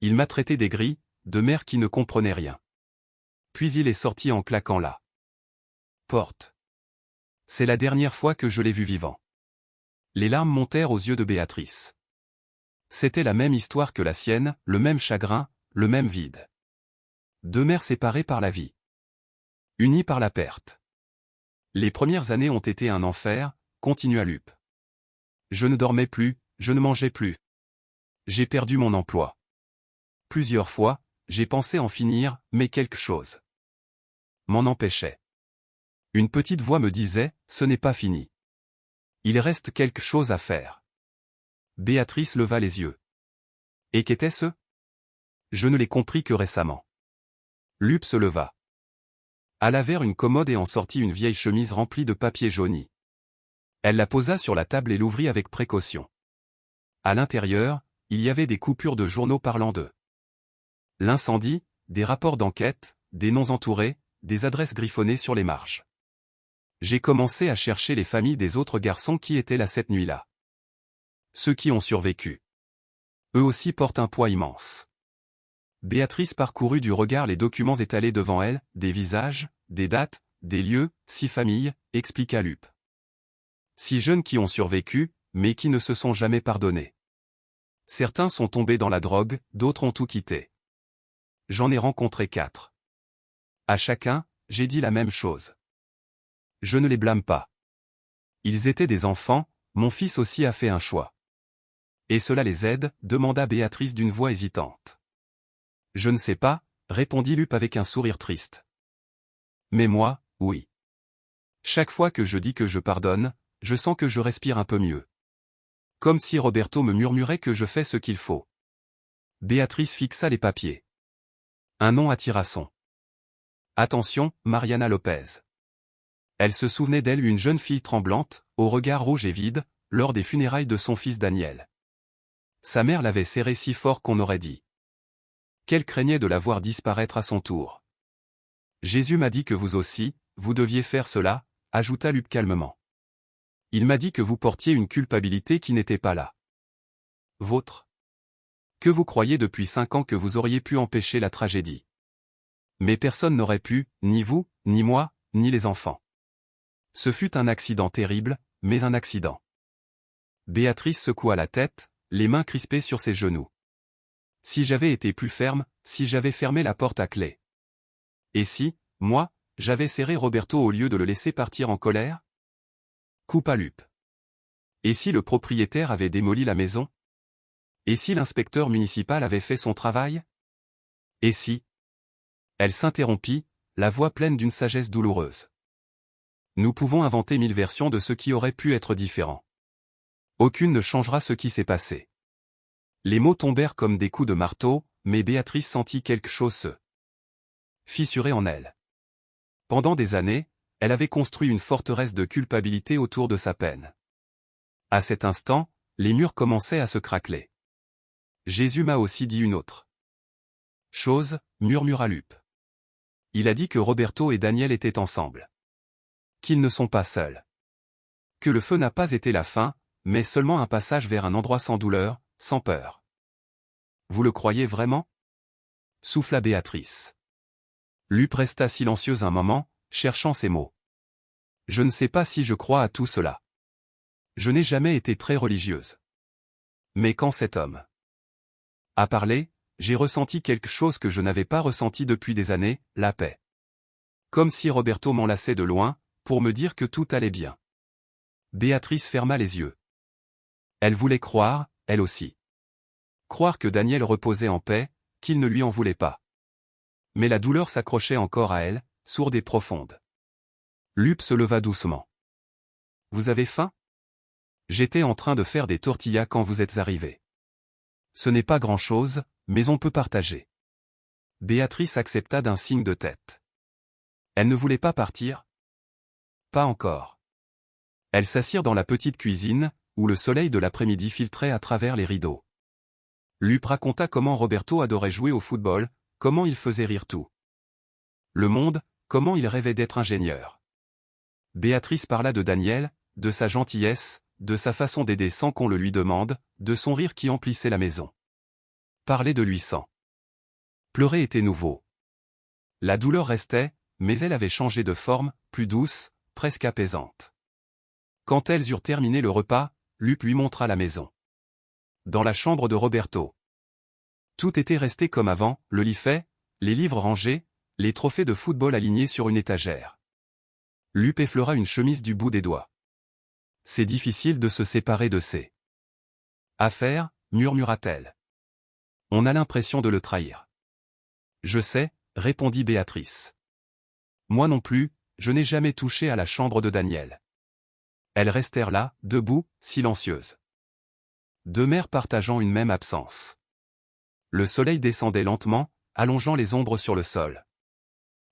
Il m'a traité d'aigri, de mère qui ne comprenait rien. puis il est sorti en claquant la porte. C'est la dernière fois que je l'ai vu vivant. Les larmes montèrent aux yeux de Béatrice. C'était la même histoire que la sienne, le même chagrin, le même vide. Deux mères séparées par la vie. Unies par la perte. Les premières années ont été un enfer, continua Lup. Je ne dormais plus, je ne mangeais plus. J'ai perdu mon emploi. Plusieurs fois, j'ai pensé en finir, mais quelque chose m'en empêchait. Une petite voix me disait, ce n'est pas fini. Il reste quelque chose à faire. Béatrice leva les yeux. Et qu'était-ce? Je ne l'ai compris que récemment. Lup se leva. Alla vers une commode et en sortit une vieille chemise remplie de papier jauni. Elle la posa sur la table et l'ouvrit avec précaution. À l'intérieur, il y avait des coupures de journaux parlant d'eux. L'incendie, des rapports d'enquête, des noms entourés, des adresses griffonnées sur les marges. J'ai commencé à chercher les familles des autres garçons qui étaient là cette nuit-là. Ceux qui ont survécu. Eux aussi portent un poids immense. Béatrice parcourut du regard les documents étalés devant elle, des visages, des dates, des lieux, 6 familles, expliqua Lup. 6 jeunes qui ont survécu, mais qui ne se sont jamais pardonnés. Certains sont tombés dans la drogue, d'autres ont tout quitté. J'en ai rencontré 4. À chacun, j'ai dit la même chose. Je ne les blâme pas. Ils étaient des enfants, mon fils aussi a fait un choix. Et cela les aide, demanda Béatrice d'une voix hésitante. Je ne sais pas, répondit Lup avec un sourire triste. Mais moi, oui. Chaque fois que je dis que je pardonne, je sens que je respire un peu mieux. Comme si Roberto me murmurait que je fais ce qu'il faut. Béatrice fixa les papiers. Un nom attira son attention, Mariana Lopez. Elle se souvenait d'elle, une jeune fille tremblante, au regard rouge et vide, lors des funérailles de son fils Daniel. Sa mère l'avait serrée si fort qu'on aurait dit qu'elle craignait de la voir disparaître à son tour. Jésus m'a dit que vous aussi, vous deviez faire cela, ajouta Lup calmement. Il m'a dit que vous portiez une culpabilité qui n'était pas là. Vôtre. Que vous croyez depuis 5 ans que vous auriez pu empêcher la tragédie. Mais personne n'aurait pu, ni vous, ni moi, ni les enfants. Ce fut un accident terrible, mais un accident. Béatrice secoua la tête, les mains crispées sur ses genoux. Si j'avais été plus ferme, si j'avais fermé la porte à clé. Et si, moi, j'avais serré Roberto au lieu de le laisser partir en colère? Coupa Lup. Et si le propriétaire avait démoli la maison? Et si l'inspecteur municipal avait fait son travail? Et si? Elle s'interrompit, la voix pleine d'une sagesse douloureuse. Nous pouvons inventer 1000 versions de ce qui aurait pu être différent. Aucune ne changera ce qui s'est passé. Les mots tombèrent comme des coups de marteau, mais Béatrice sentit quelque chose se fissurer en elle. Pendant des années, elle avait construit une forteresse de culpabilité autour de sa peine. À cet instant, les murs commençaient à se craqueler. Jésus m'a aussi dit une autre chose, murmura Lup. Il a dit que Roberto et Daniel étaient ensemble. Qu'ils ne sont pas seuls. Que le feu n'a pas été la fin, mais seulement un passage vers un endroit sans douleur, sans peur. Vous le croyez vraiment? Souffla Béatrice. Lup resta silencieuse un moment, cherchant ses mots. Je ne sais pas si je crois à tout cela. Je n'ai jamais été très religieuse. Mais quand cet homme a parlé, j'ai ressenti quelque chose que je n'avais pas ressenti depuis des années, la paix. Comme si Roberto m'enlaçait de loin, pour me dire que tout allait bien. Béatrice ferma les yeux. Elle voulait croire, elle aussi. Croire que Daniel reposait en paix, qu'il ne lui en voulait pas. Mais la douleur s'accrochait encore à elle, sourde et profonde. Lup se leva doucement. Vous avez faim? J'étais en train de faire des tortillas quand vous êtes arrivé. Ce n'est pas grand-chose, mais on peut partager. Béatrice accepta d'un signe de tête. Elle ne voulait pas partir? Pas encore. Elles s'assirent dans la petite cuisine, où le soleil de l'après-midi filtrait à travers les rideaux. Lup raconta comment Roberto adorait jouer au football, comment il faisait rire tout le monde, comment il rêvait d'être ingénieur. Béatrice parla de Daniel, de sa gentillesse, de sa façon d'aider sans qu'on le lui demande, de son rire qui emplissait la maison. Parler de lui sans pleurer était nouveau. La douleur restait, mais elle avait changé de forme, plus douce, presque apaisante. Quand elles eurent terminé le repas, Lup lui montra la maison. Dans la chambre de Roberto. Tout était resté comme avant, le lit fait, les livres rangés, les trophées de football alignés sur une étagère. Lup effleura une chemise du bout des doigts. C'est difficile de se séparer de ses affaires, murmura-t-elle. On a l'impression de le trahir. Je sais, répondit Béatrice. Moi non plus, je n'ai jamais touché à la chambre de Daniel. Elles restèrent là, debout, silencieuses. Deux mères partageant une même absence. Le soleil descendait lentement, allongeant les ombres sur le sol.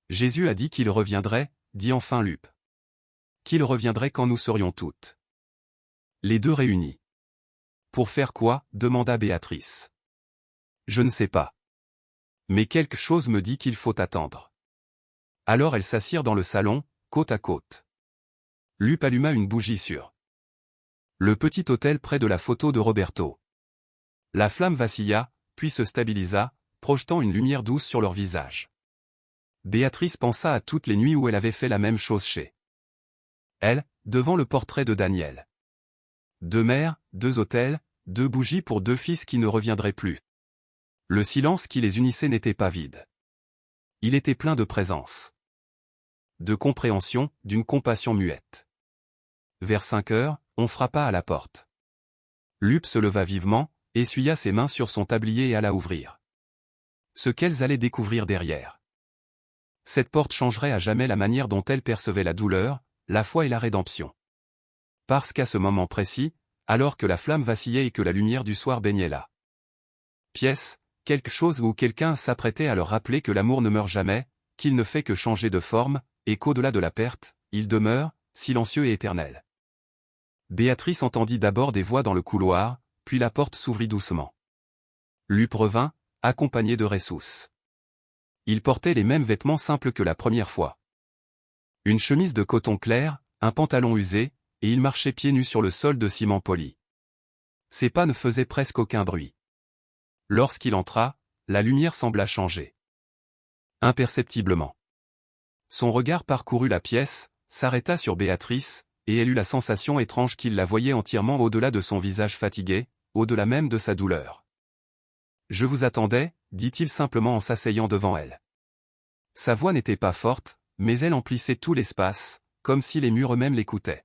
Jésus a dit qu'il reviendrait, dit enfin Lup. Qu'il reviendrait quand nous serions toutes. Les deux réunis. Pour faire quoi, demanda Béatrice. Je ne sais pas. Mais quelque chose me dit qu'il faut attendre. Alors elles s'assirent dans le salon, côte à côte. Lup alluma une bougie sur le petit autel près de la photo de Roberto. La flamme vacilla, puis se stabilisa, projetant une lumière douce sur leur visage. Béatrice pensa à toutes les nuits où elle avait fait la même chose chez elle, devant le portrait de Daniel. Deux mères, deux autels, deux bougies pour deux fils qui ne reviendraient plus. Le silence qui les unissait n'était pas vide. Il était plein de présence. De compréhension, d'une compassion muette. Vers 5 heures, on frappa à la porte. Lup se leva vivement, essuya ses mains sur son tablier et alla ouvrir. Ce qu'elles allaient découvrir derrière. Cette porte changerait à jamais la manière dont elles percevaient la douleur, la foi et la rédemption. Parce qu'à ce moment précis, alors que la flamme vacillait et que la lumière du soir baignait la pièce, quelque chose ou quelqu'un s'apprêtait à leur rappeler que l'amour ne meurt jamais, qu'il ne fait que changer de forme, et qu'au-delà de la perte, il demeure, silencieux et éternel. Béatrice entendit d'abord des voix dans le couloir, puis la porte s'ouvrit doucement. Lup revint, accompagné de Ressus. Il portait les mêmes vêtements simples que la première fois. Une chemise de coton clair, un pantalon usé, et il marchait pieds nus sur le sol de ciment poli. Ses pas ne faisaient presque aucun bruit. Lorsqu'il entra, la lumière sembla changer. Imperceptiblement. Son regard parcourut la pièce, s'arrêta sur Béatrice, et elle eut la sensation étrange qu'il la voyait entièrement au-delà de son visage fatigué, au-delà même de sa douleur. « Je vous attendais », dit-il simplement en s'asseyant devant elle. Sa voix n'était pas forte, mais elle emplissait tout l'espace, comme si les murs eux-mêmes l'écoutaient.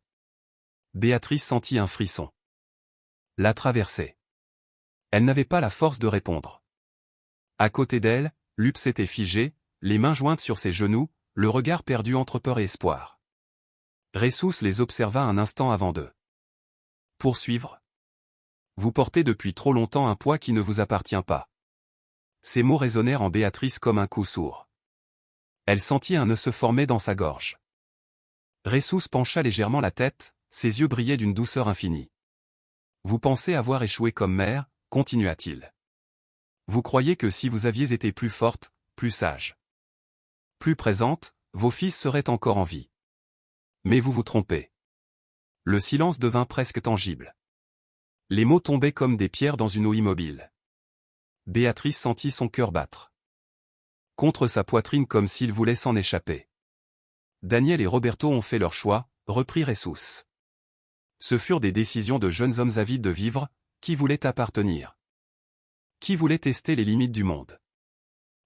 Béatrice sentit un frisson. La traversait. Elle n'avait pas la force de répondre. À côté d'elle, Lup s'était figé, les mains jointes sur ses genoux, le regard perdu entre peur et espoir. Ressus les observa un instant avant de poursuivre. Vous portez depuis trop longtemps un poids qui ne vous appartient pas. Ces mots résonnèrent en Béatrice comme un coup sourd. Elle sentit un nœud se former dans sa gorge. Ressus pencha légèrement la tête, ses yeux brillaient d'une douceur infinie. Vous pensez avoir échoué comme mère, continua-t-il. Vous croyez que si vous aviez été plus forte, plus sage, plus présente, vos fils seraient encore en vie. Mais vous vous trompez. Le silence devint presque tangible. Les mots tombaient comme des pierres dans une eau immobile. Béatrice sentit son cœur battre contre sa poitrine comme s'il voulait s'en échapper. Daniel et Roberto ont fait leur choix, reprit Ressus. Ce furent des décisions de jeunes hommes avides de vivre, qui voulaient appartenir. Qui voulaient tester les limites du monde.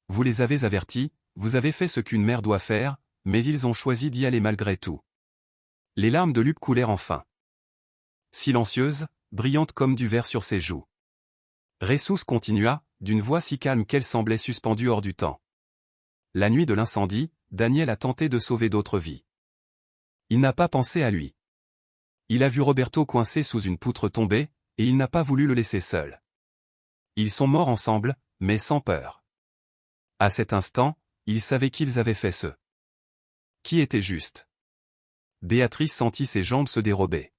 Vous les avez avertis, vous avez fait ce qu'une mère doit faire, mais ils ont choisi d'y aller malgré tout. Les larmes de Lup coulèrent enfin. Silencieuses, brillantes comme du verre sur ses joues. Ressus continua, d'une voix si calme qu'elle semblait suspendue hors du temps. La nuit de l'incendie, Daniel a tenté de sauver d'autres vies. Il n'a pas pensé à lui. Il a vu Roberto coincé sous une poutre tombée, et il n'a pas voulu le laisser seul. Ils sont morts ensemble, mais sans peur. À cet instant, ils savaient qu'ils avaient fait ce qui était juste. Béatrice sentit ses jambes se dérober.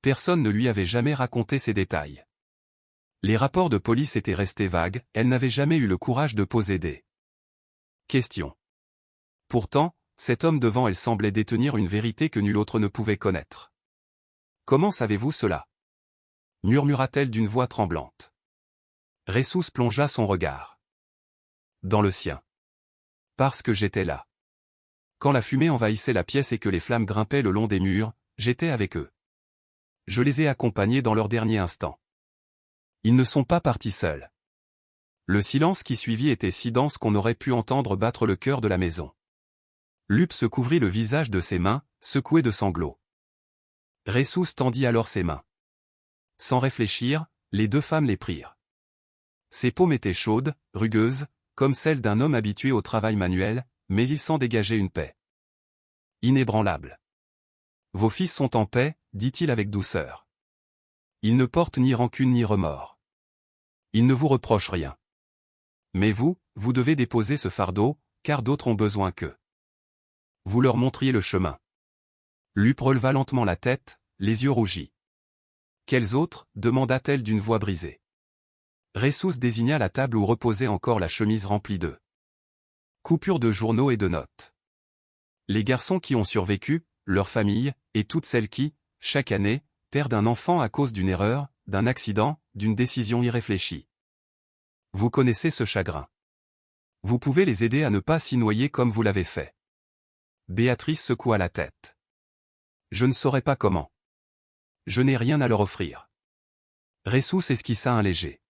Personne ne lui avait jamais raconté ces détails. Les rapports de police étaient restés vagues, elle n'avait jamais eu le courage de poser des questions. Pourtant, cet homme devant elle semblait détenir une vérité que nul autre ne pouvait connaître. « Comment savez-vous cela » murmura-t-elle d'une voix tremblante. Ressus plongea son regard dans le sien. Parce que j'étais là. Quand la fumée envahissait la pièce et que les flammes grimpaient le long des murs, j'étais avec eux. Je les ai accompagnés dans leur dernier instant. Ils ne sont pas partis seuls. Le silence qui suivit était si dense qu'on aurait pu entendre battre le cœur de la maison. Lup se couvrit le visage de ses mains, secoué de sanglots. Ressus tendit alors ses mains. Sans réfléchir, les deux femmes les prirent. Ses paumes étaient chaudes, rugueuses, comme celles d'un homme habitué au travail manuel, mais il s'en dégageait une paix. Inébranlable. Vos fils sont en paix, dit-il avec douceur. Ils ne portent ni rancune ni remords. Ils ne vous reprochent rien. Mais vous, vous devez déposer ce fardeau, car d'autres ont besoin qu'eux. Vous leur montriez le chemin. Lup releva lentement la tête, les yeux rougis. Quels autres demanda-t-elle d'une voix brisée. Ressus désigna la table où reposait encore la chemise remplie de coupures de journaux et de notes. Les garçons qui ont survécu, leurs familles, et toutes celles qui, chaque année, perdent un enfant à cause d'une erreur, d'un accident, d'une décision irréfléchie. Vous connaissez ce chagrin. Vous pouvez les aider à ne pas s'y noyer comme vous l'avez fait. Béatrice secoua la tête. Je ne saurais pas comment. Je n'ai rien à leur offrir. Ressus esquissa un léger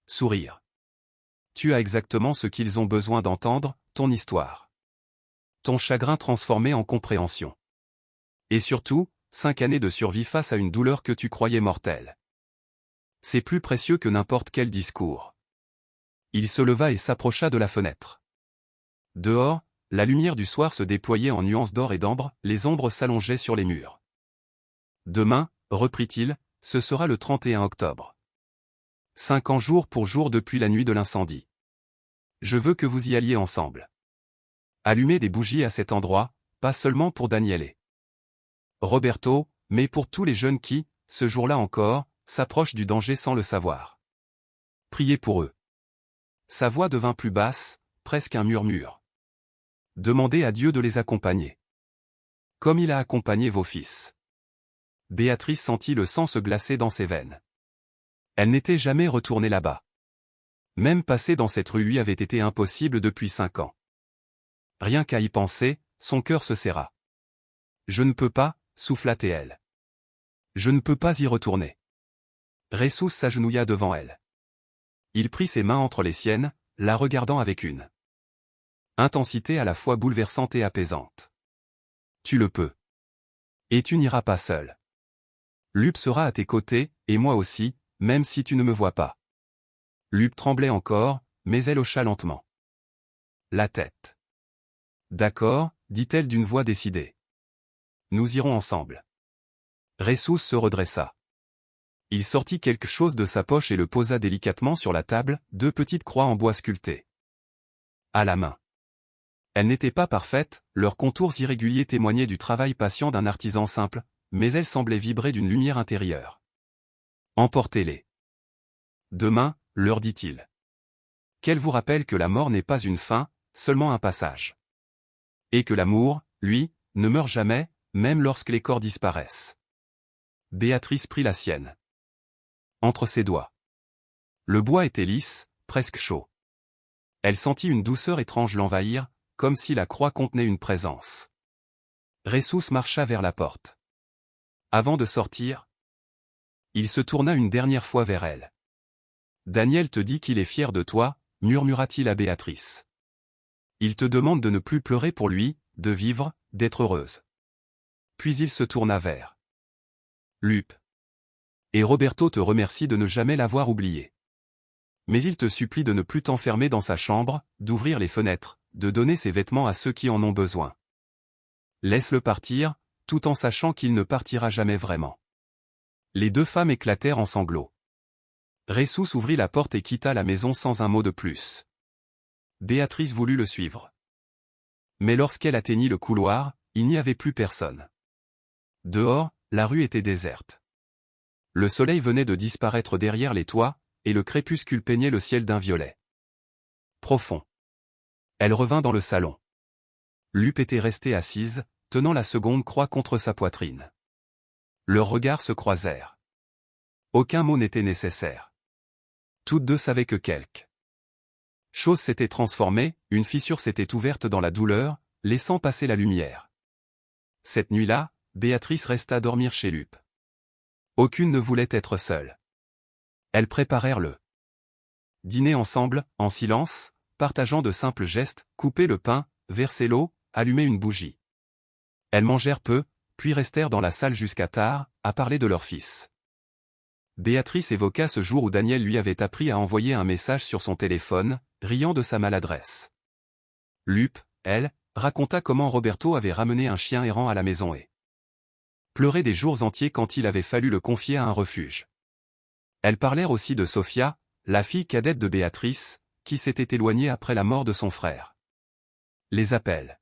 sourire. Tu as exactement ce qu'ils ont besoin d'entendre, ton histoire. Ton chagrin transformé en compréhension. Et surtout, 5 années de survie face à une douleur que tu croyais mortelle. C'est plus précieux que n'importe quel discours. Il se leva et s'approcha de la fenêtre. Dehors, la lumière du soir se déployait en nuances d'or et d'ambre, les ombres s'allongeaient sur les murs. Demain, reprit-il, ce sera le 31 octobre. 5 ans jour pour jour depuis la nuit de l'incendie. Je veux que vous y alliez ensemble. Allumez des bougies à cet endroit, pas seulement pour Daniele. Roberto, mais pour tous les jeunes qui, ce jour-là encore, s'approchent du danger sans le savoir. Priez pour eux. Sa voix devint plus basse, presque un murmure. Demandez à Dieu de les accompagner. Comme il a accompagné vos fils. Béatrice sentit le sang se glacer dans ses veines. Elle n'était jamais retournée là-bas. Même passer dans cette rue lui avait été impossible depuis 5 ans. Rien qu'à y penser, son cœur se serra. Je ne peux pas, souffla-t-elle. Je ne peux pas y retourner. Ressus s'agenouilla devant elle. Il prit ses mains entre les siennes, la regardant avec une intensité à la fois bouleversante et apaisante. Tu le peux. Et tu n'iras pas seul. Lup sera à tes côtés, et moi aussi, même si tu ne me vois pas. Lup tremblait encore, mais elle hocha lentement la tête. D'accord, dit-elle d'une voix décidée. Nous irons ensemble. Ressus se redressa. Il sortit quelque chose de sa poche et le posa délicatement sur la table, 2 petites croix en bois sculptées. À la main. Elles n'étaient pas parfaites, leurs contours irréguliers témoignaient du travail patient d'un artisan simple, mais elles semblaient vibrer d'une lumière intérieure. Emportez-les. Demain, leur dit-il. Qu'elle vous rappelle que la mort n'est pas une fin, seulement un passage. Et que l'amour, lui, ne meurt jamais, même lorsque les corps disparaissent. Béatrice prit la sienne. Entre ses doigts. Le bois était lisse, presque chaud. Elle sentit une douceur étrange l'envahir, comme si la croix contenait une présence. Ressus marcha vers la porte. Avant de sortir, il se tourna une dernière fois vers elle. Daniel te dit qu'il est fier de toi, murmura-t-il à Béatrice. Il te demande de ne plus pleurer pour lui, de vivre, d'être heureuse. Puis il se tourna vers Lup. Et Roberto te remercie de ne jamais l'avoir oublié. Mais il te supplie de ne plus t'enfermer dans sa chambre, d'ouvrir les fenêtres, de donner ses vêtements à ceux qui en ont besoin. Laisse-le partir, tout en sachant qu'il ne partira jamais vraiment. Les 2 femmes éclatèrent en sanglots. Ressus ouvrit la porte et quitta la maison sans un mot de plus. Béatrice voulut le suivre. Mais lorsqu'elle atteignit le couloir, il n'y avait plus personne. Dehors, la rue était déserte. Le soleil venait de disparaître derrière les toits, et le crépuscule peignait le ciel d'un violet profond. Elle revint dans le salon. Lup était restée assise, tenant la seconde croix contre sa poitrine. Leurs regards se croisèrent. Aucun mot n'était nécessaire. Toutes deux savaient que quelque Chose s'était transformée, une fissure s'était ouverte dans la douleur, laissant passer la lumière. Cette nuit-là, Béatrice resta dormir chez Lup. Aucune ne voulait être seule. Elles préparèrent le dîner ensemble, en silence, partageant de simples gestes, couper le pain, verser l'eau, allumer une bougie. Elles mangèrent peu, puis restèrent dans la salle jusqu'à tard, à parler de leur fils. Béatrice évoqua ce jour où Daniel lui avait appris à envoyer un message sur son téléphone, riant de sa maladresse. Lup, elle, raconta comment Roberto avait ramené un chien errant à la maison et pleurait des jours entiers quand il avait fallu le confier à un refuge. Elles parlèrent aussi de Sofia, la fille cadette de Béatrice, qui s'était éloignée après la mort de son frère. Les appels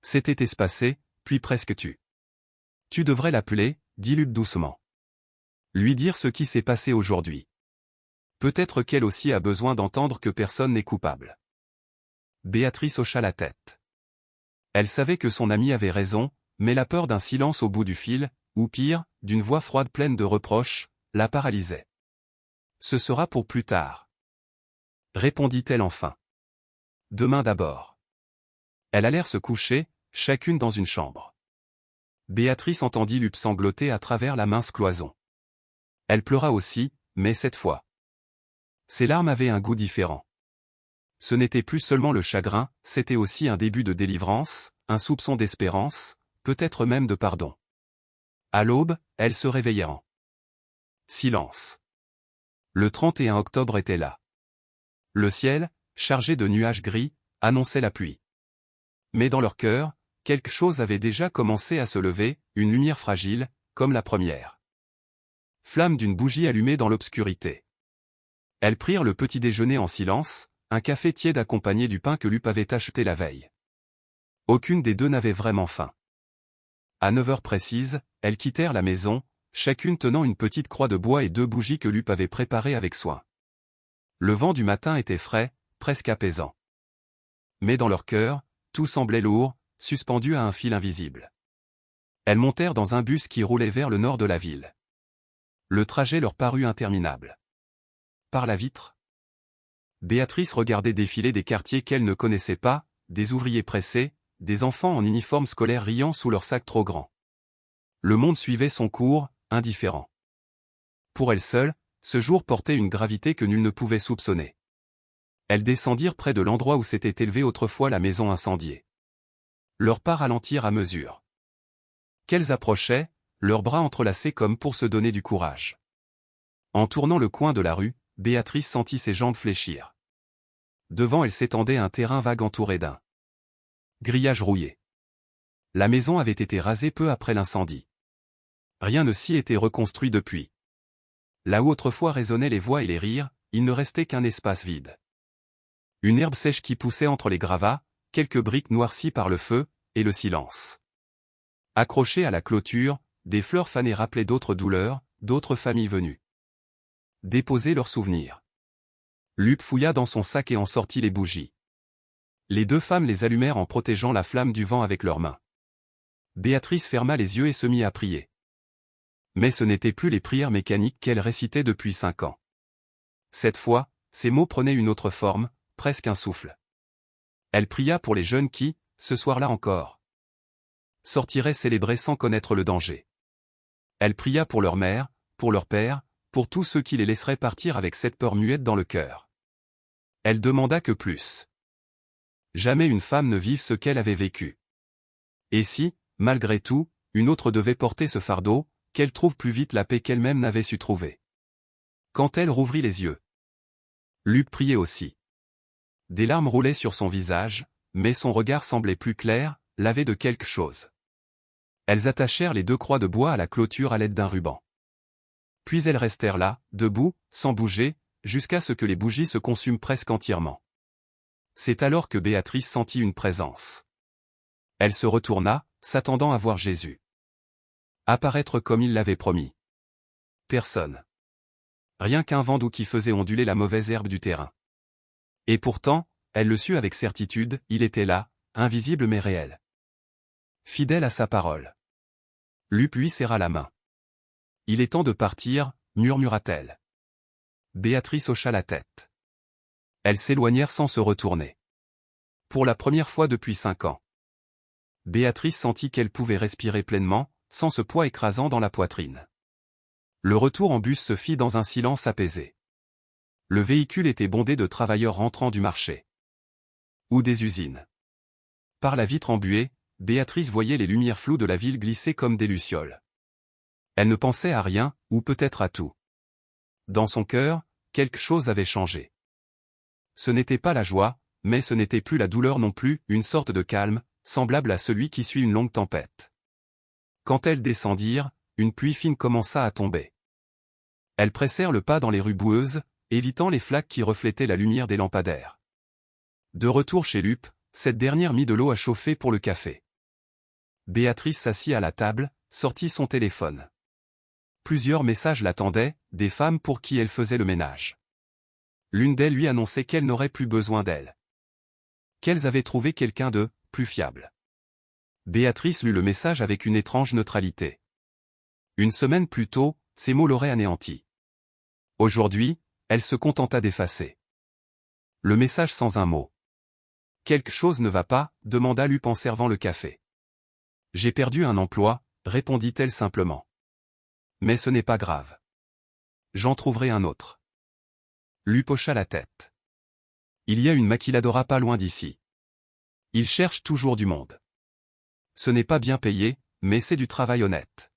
s'étaient espacés, puis presque tu. Tu devrais l'appeler, dit Lup doucement. Lui dire ce qui s'est passé aujourd'hui. Peut-être qu'elle aussi a besoin d'entendre que personne n'est coupable. Béatrice hocha la tête. Elle savait que son amie avait raison, mais la peur d'un silence au bout du fil, ou pire, d'une voix froide pleine de reproches, la paralysait. Ce sera pour plus tard. Répondit-elle enfin. Demain d'abord. Elles allèrent se coucher, chacune dans une chambre. Béatrice entendit Lup sangloter à travers la mince cloison. Elle pleura aussi, mais cette fois. Ses larmes avaient un goût différent. Ce n'était plus seulement le chagrin, c'était aussi un début de délivrance, un soupçon d'espérance, peut-être même de pardon. À l'aube, elles se réveillèrent en silence. Le 31 octobre était là. Le ciel, chargé de nuages gris, annonçait la pluie. Mais dans leur cœur, quelque chose avait déjà commencé à se lever, une lumière fragile, comme la première flamme d'une bougie allumée dans l'obscurité. Elles prirent le petit déjeuner en silence, un café tiède accompagné du pain que Lup avait acheté la veille. Aucune des deux n'avait vraiment faim. À 9 heures précises, elles quittèrent la maison, chacune tenant une petite croix de bois et 2 bougies que Lup avait préparées avec soin. Le vent du matin était frais, presque apaisant. Mais dans leur cœur, tout semblait lourd, suspendu à un fil invisible. Elles montèrent dans un bus qui roulait vers le nord de la ville. Le trajet leur parut interminable. Par la vitre, Béatrice regardait défiler des quartiers qu'elle ne connaissait pas, des ouvriers pressés, des enfants en uniforme scolaire riant sous leurs sacs trop grands. Le monde suivait son cours, indifférent. Pour elle seule, ce jour portait une gravité que nul ne pouvait soupçonner. Elles descendirent près de l'endroit où s'était élevée autrefois la maison incendiée. Leurs pas ralentirent à mesure qu'elles approchaient, leurs bras entrelacés comme pour se donner du courage. En tournant le coin de la rue, Béatrice sentit ses jambes fléchir. Devant elle s'étendait un terrain vague entouré d'un grillage rouillé. La maison avait été rasée peu après l'incendie. Rien ne s'y était reconstruit depuis. Là où autrefois résonnaient les voix et les rires, il ne restait qu'un espace vide. Une herbe sèche qui poussait entre les gravats, quelques briques noircies par le feu, et le silence. Accrochées à la clôture, des fleurs fanées rappelaient d'autres douleurs, d'autres familles venues déposer leurs souvenirs. Lup fouilla dans son sac et en sortit les bougies. Les 2 femmes les allumèrent en protégeant la flamme du vent avec leurs mains. Béatrice ferma les yeux et se mit à prier. Mais ce n'étaient plus les prières mécaniques qu'elle récitait depuis 5 ans. Cette fois, ces mots prenaient une autre forme, presque un souffle. Elle pria pour les jeunes qui, ce soir-là encore, sortiraient célébrer sans connaître le danger. Elle pria pour leur mère, pour leur père, pour tous ceux qui les laisseraient partir avec cette peur muette dans le cœur. Elle demanda que plus jamais une femme ne vive ce qu'elle avait vécu. Et si, malgré tout, une autre devait porter ce fardeau, qu'elle trouve plus vite la paix qu'elle-même n'avait su trouver. Quand elle rouvrit les yeux, Lup priait aussi. Des larmes roulaient sur son visage, mais son regard semblait plus clair, lavé de quelque chose. Elles attachèrent les 2 croix de bois à la clôture à l'aide d'un ruban. Puis elles restèrent là, debout, sans bouger, jusqu'à ce que les bougies se consument presque entièrement. C'est alors que Béatrice sentit une présence. Elle se retourna, s'attendant à voir Jésus apparaître comme il l'avait promis. Personne. Rien qu'un vent doux qui faisait onduler la mauvaise herbe du terrain. Et pourtant, elle le sut avec certitude, il était là, invisible mais réel. Fidèle à sa parole. Lup lui serra la main. Il est temps de partir, murmura-t-elle. Béatrice hocha la tête. Elles s'éloignèrent sans se retourner. Pour la première fois depuis 5 ans. Béatrice sentit qu'elle pouvait respirer pleinement, sans ce poids écrasant dans la poitrine. Le retour en bus se fit dans un silence apaisé. Le véhicule était bondé de travailleurs rentrant du marché. Ou des usines. Par la vitre embuée, Béatrice voyait les lumières floues de la ville glisser comme des lucioles. Elle ne pensait à rien, ou peut-être à tout. Dans son cœur, quelque chose avait changé. Ce n'était pas la joie, mais ce n'était plus la douleur non plus, une sorte de calme, semblable à celui qui suit une longue tempête. Quand elles descendirent, une pluie fine commença à tomber. Elles pressèrent le pas dans les rues boueuses, évitant les flaques qui reflétaient la lumière des lampadaires. De retour chez Lup, cette dernière mit de l'eau à chauffer pour le café. Béatrice s'assit à la table, sortit son téléphone. Plusieurs messages l'attendaient, des femmes pour qui elle faisait le ménage. L'une d'elles lui annonçait qu'elle n'aurait plus besoin d'elle. Qu'elles avaient trouvé quelqu'un de plus fiable. Béatrice lut le message avec une étrange neutralité. Une semaine plus tôt, ces mots l'auraient anéanti. Aujourd'hui, elle se contenta d'effacer. Le message sans un mot. Quelque chose ne va pas, demanda Lup en servant le café. J'ai perdu un emploi, répondit-elle simplement. Mais ce n'est pas grave. J'en trouverai un autre. Lup hocha la tête. Il y a une maquiladora pas loin d'ici. Il cherche toujours du monde. Ce n'est pas bien payé, mais c'est du travail honnête.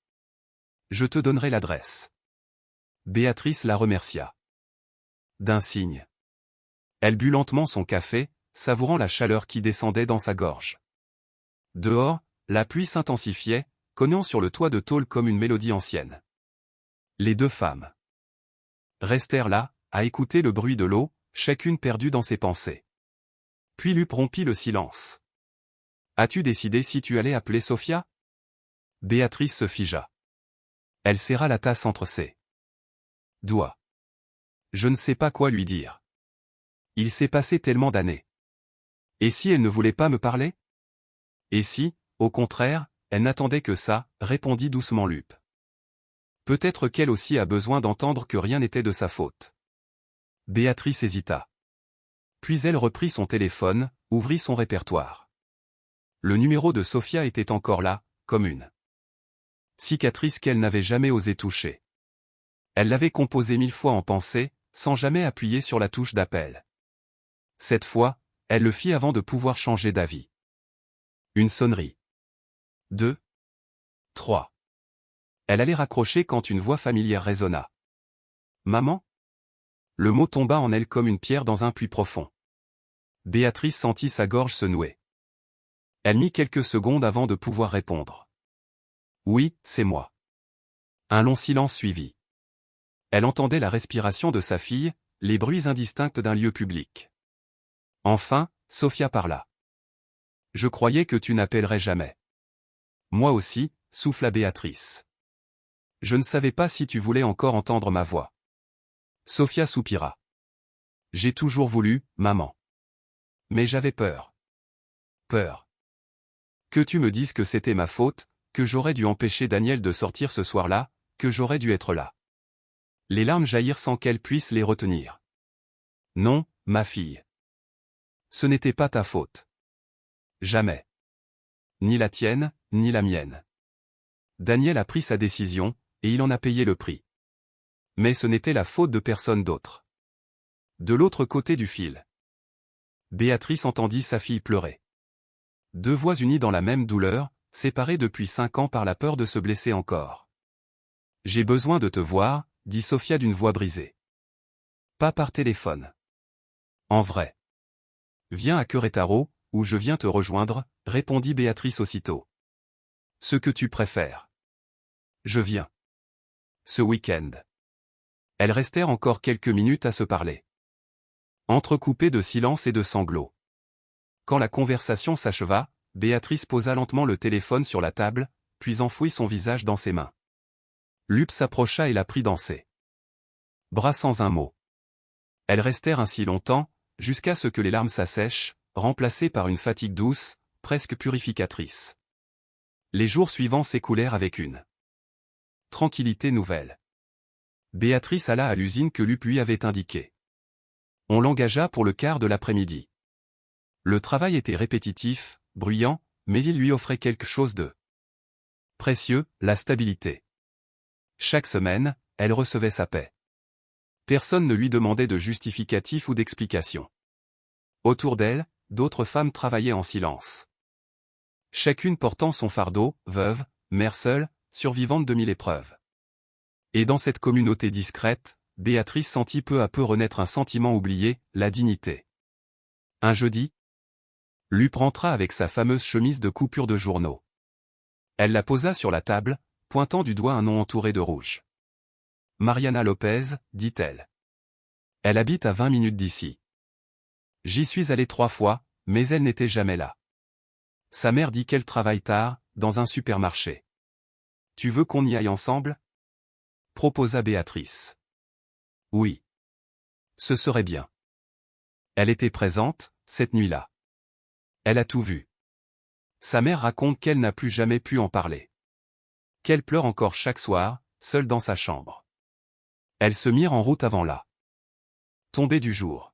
Je te donnerai l'adresse. Béatrice la remercia. D'un signe. Elle but lentement son café, savourant la chaleur qui descendait dans sa gorge. Dehors, la pluie s'intensifiait, cognant sur le toit de tôle comme une mélodie ancienne. Les deux femmes restèrent là, à écouter le bruit de l'eau, chacune perdue dans ses pensées. Puis Lup rompit le silence. As-tu décidé si tu allais appeler Sophia? Béatrice se figea. Elle serra la tasse entre ses doigts. Je ne sais pas quoi lui dire. Il s'est passé tellement d'années. Et si elle ne voulait pas me parler? Et si, au contraire, elle n'attendait que ça, répondit doucement Lup. Peut-être qu'elle aussi a besoin d'entendre que rien n'était de sa faute. Béatrice hésita. Puis elle reprit son téléphone, ouvrit son répertoire. Le numéro de Sophia était encore là, comme une cicatrice qu'elle n'avait jamais osé toucher. Elle l'avait composé 1000 fois en pensée, sans jamais appuyer sur la touche d'appel. Cette fois, elle le fit avant de pouvoir changer d'avis. Une sonnerie. 2. 3. Elle allait raccrocher quand une voix familière résonna. Maman? Le mot tomba en elle comme une pierre dans un puits profond. Béatrice sentit sa gorge se nouer. Elle mit quelques secondes avant de pouvoir répondre. Oui, c'est moi. Un long silence suivit. Elle entendait la respiration de sa fille, les bruits indistincts d'un lieu public. Enfin, Sophia parla. Je croyais que tu n'appellerais jamais. Moi aussi, souffla Béatrice. Je ne savais pas si tu voulais encore entendre ma voix. Sophia soupira. J'ai toujours voulu, maman. Mais j'avais peur. Peur. Que tu me dises que c'était ma faute, que j'aurais dû empêcher Daniel de sortir ce soir-là, que j'aurais dû être là. Les larmes jaillirent sans qu'elle puisse les retenir. Non, ma fille. Ce n'était pas ta faute. Jamais. Ni la tienne, ni la mienne. Daniel a pris sa décision, et il en a payé le prix. Mais ce n'était la faute de personne d'autre. De l'autre côté du fil. Béatrice entendit sa fille pleurer. Deux voix unies dans la même douleur, séparées depuis 5 ans par la peur de se blesser encore. J'ai besoin de te voir, dit Sophia d'une voix brisée. Pas par téléphone. En vrai. Viens à Querétaro, où je viens te rejoindre, répondit Béatrice aussitôt. Ce que tu préfères. Je viens. Ce week-end. Elles restèrent encore quelques minutes à se parler. Entrecoupées de silence et de sanglots. Quand la conversation s'acheva, Béatrice posa lentement le téléphone sur la table, puis enfouit son visage dans ses mains. Lup s'approcha et la prit dans ses bras sans un mot. Elles restèrent ainsi longtemps, jusqu'à ce que les larmes s'assèchent, remplacées par une fatigue douce, presque purificatrice. Les jours suivants s'écoulèrent avec une tranquillité nouvelle. Béatrice alla à l'usine que Lup lui avait indiquée. On l'engagea pour le quart de l'après-midi. Le travail était répétitif, bruyant, mais il lui offrait quelque chose de précieux, la stabilité. Chaque semaine, elle recevait sa paie. Personne ne lui demandait de justificatif ou d'explication. Autour d'elle, d'autres femmes travaillaient en silence. Chacune portant son fardeau, veuve, mère seule, survivante de 1000 épreuves. Et dans cette communauté discrète, Béatrice sentit peu à peu renaître un sentiment oublié, la dignité. Un jeudi, Lup rentra avec sa fameuse chemise de coupure de journaux. Elle la posa sur la table, pointant du doigt un nom entouré de rouge. « Mariana Lopez », dit-elle. « Elle habite à 20 minutes d'ici. J'y suis allée 3 fois, mais elle n'était jamais là. Sa mère dit qu'elle travaille tard, dans un supermarché. Tu veux qu'on y aille ensemble ?» proposa Béatrice. Oui. Ce serait bien. Elle était présente, cette nuit-là. Elle a tout vu. Sa mère raconte qu'elle n'a plus jamais pu en parler. Qu'elle pleure encore chaque soir, seule dans sa chambre. Elles se mirent en route avant la tombée du jour.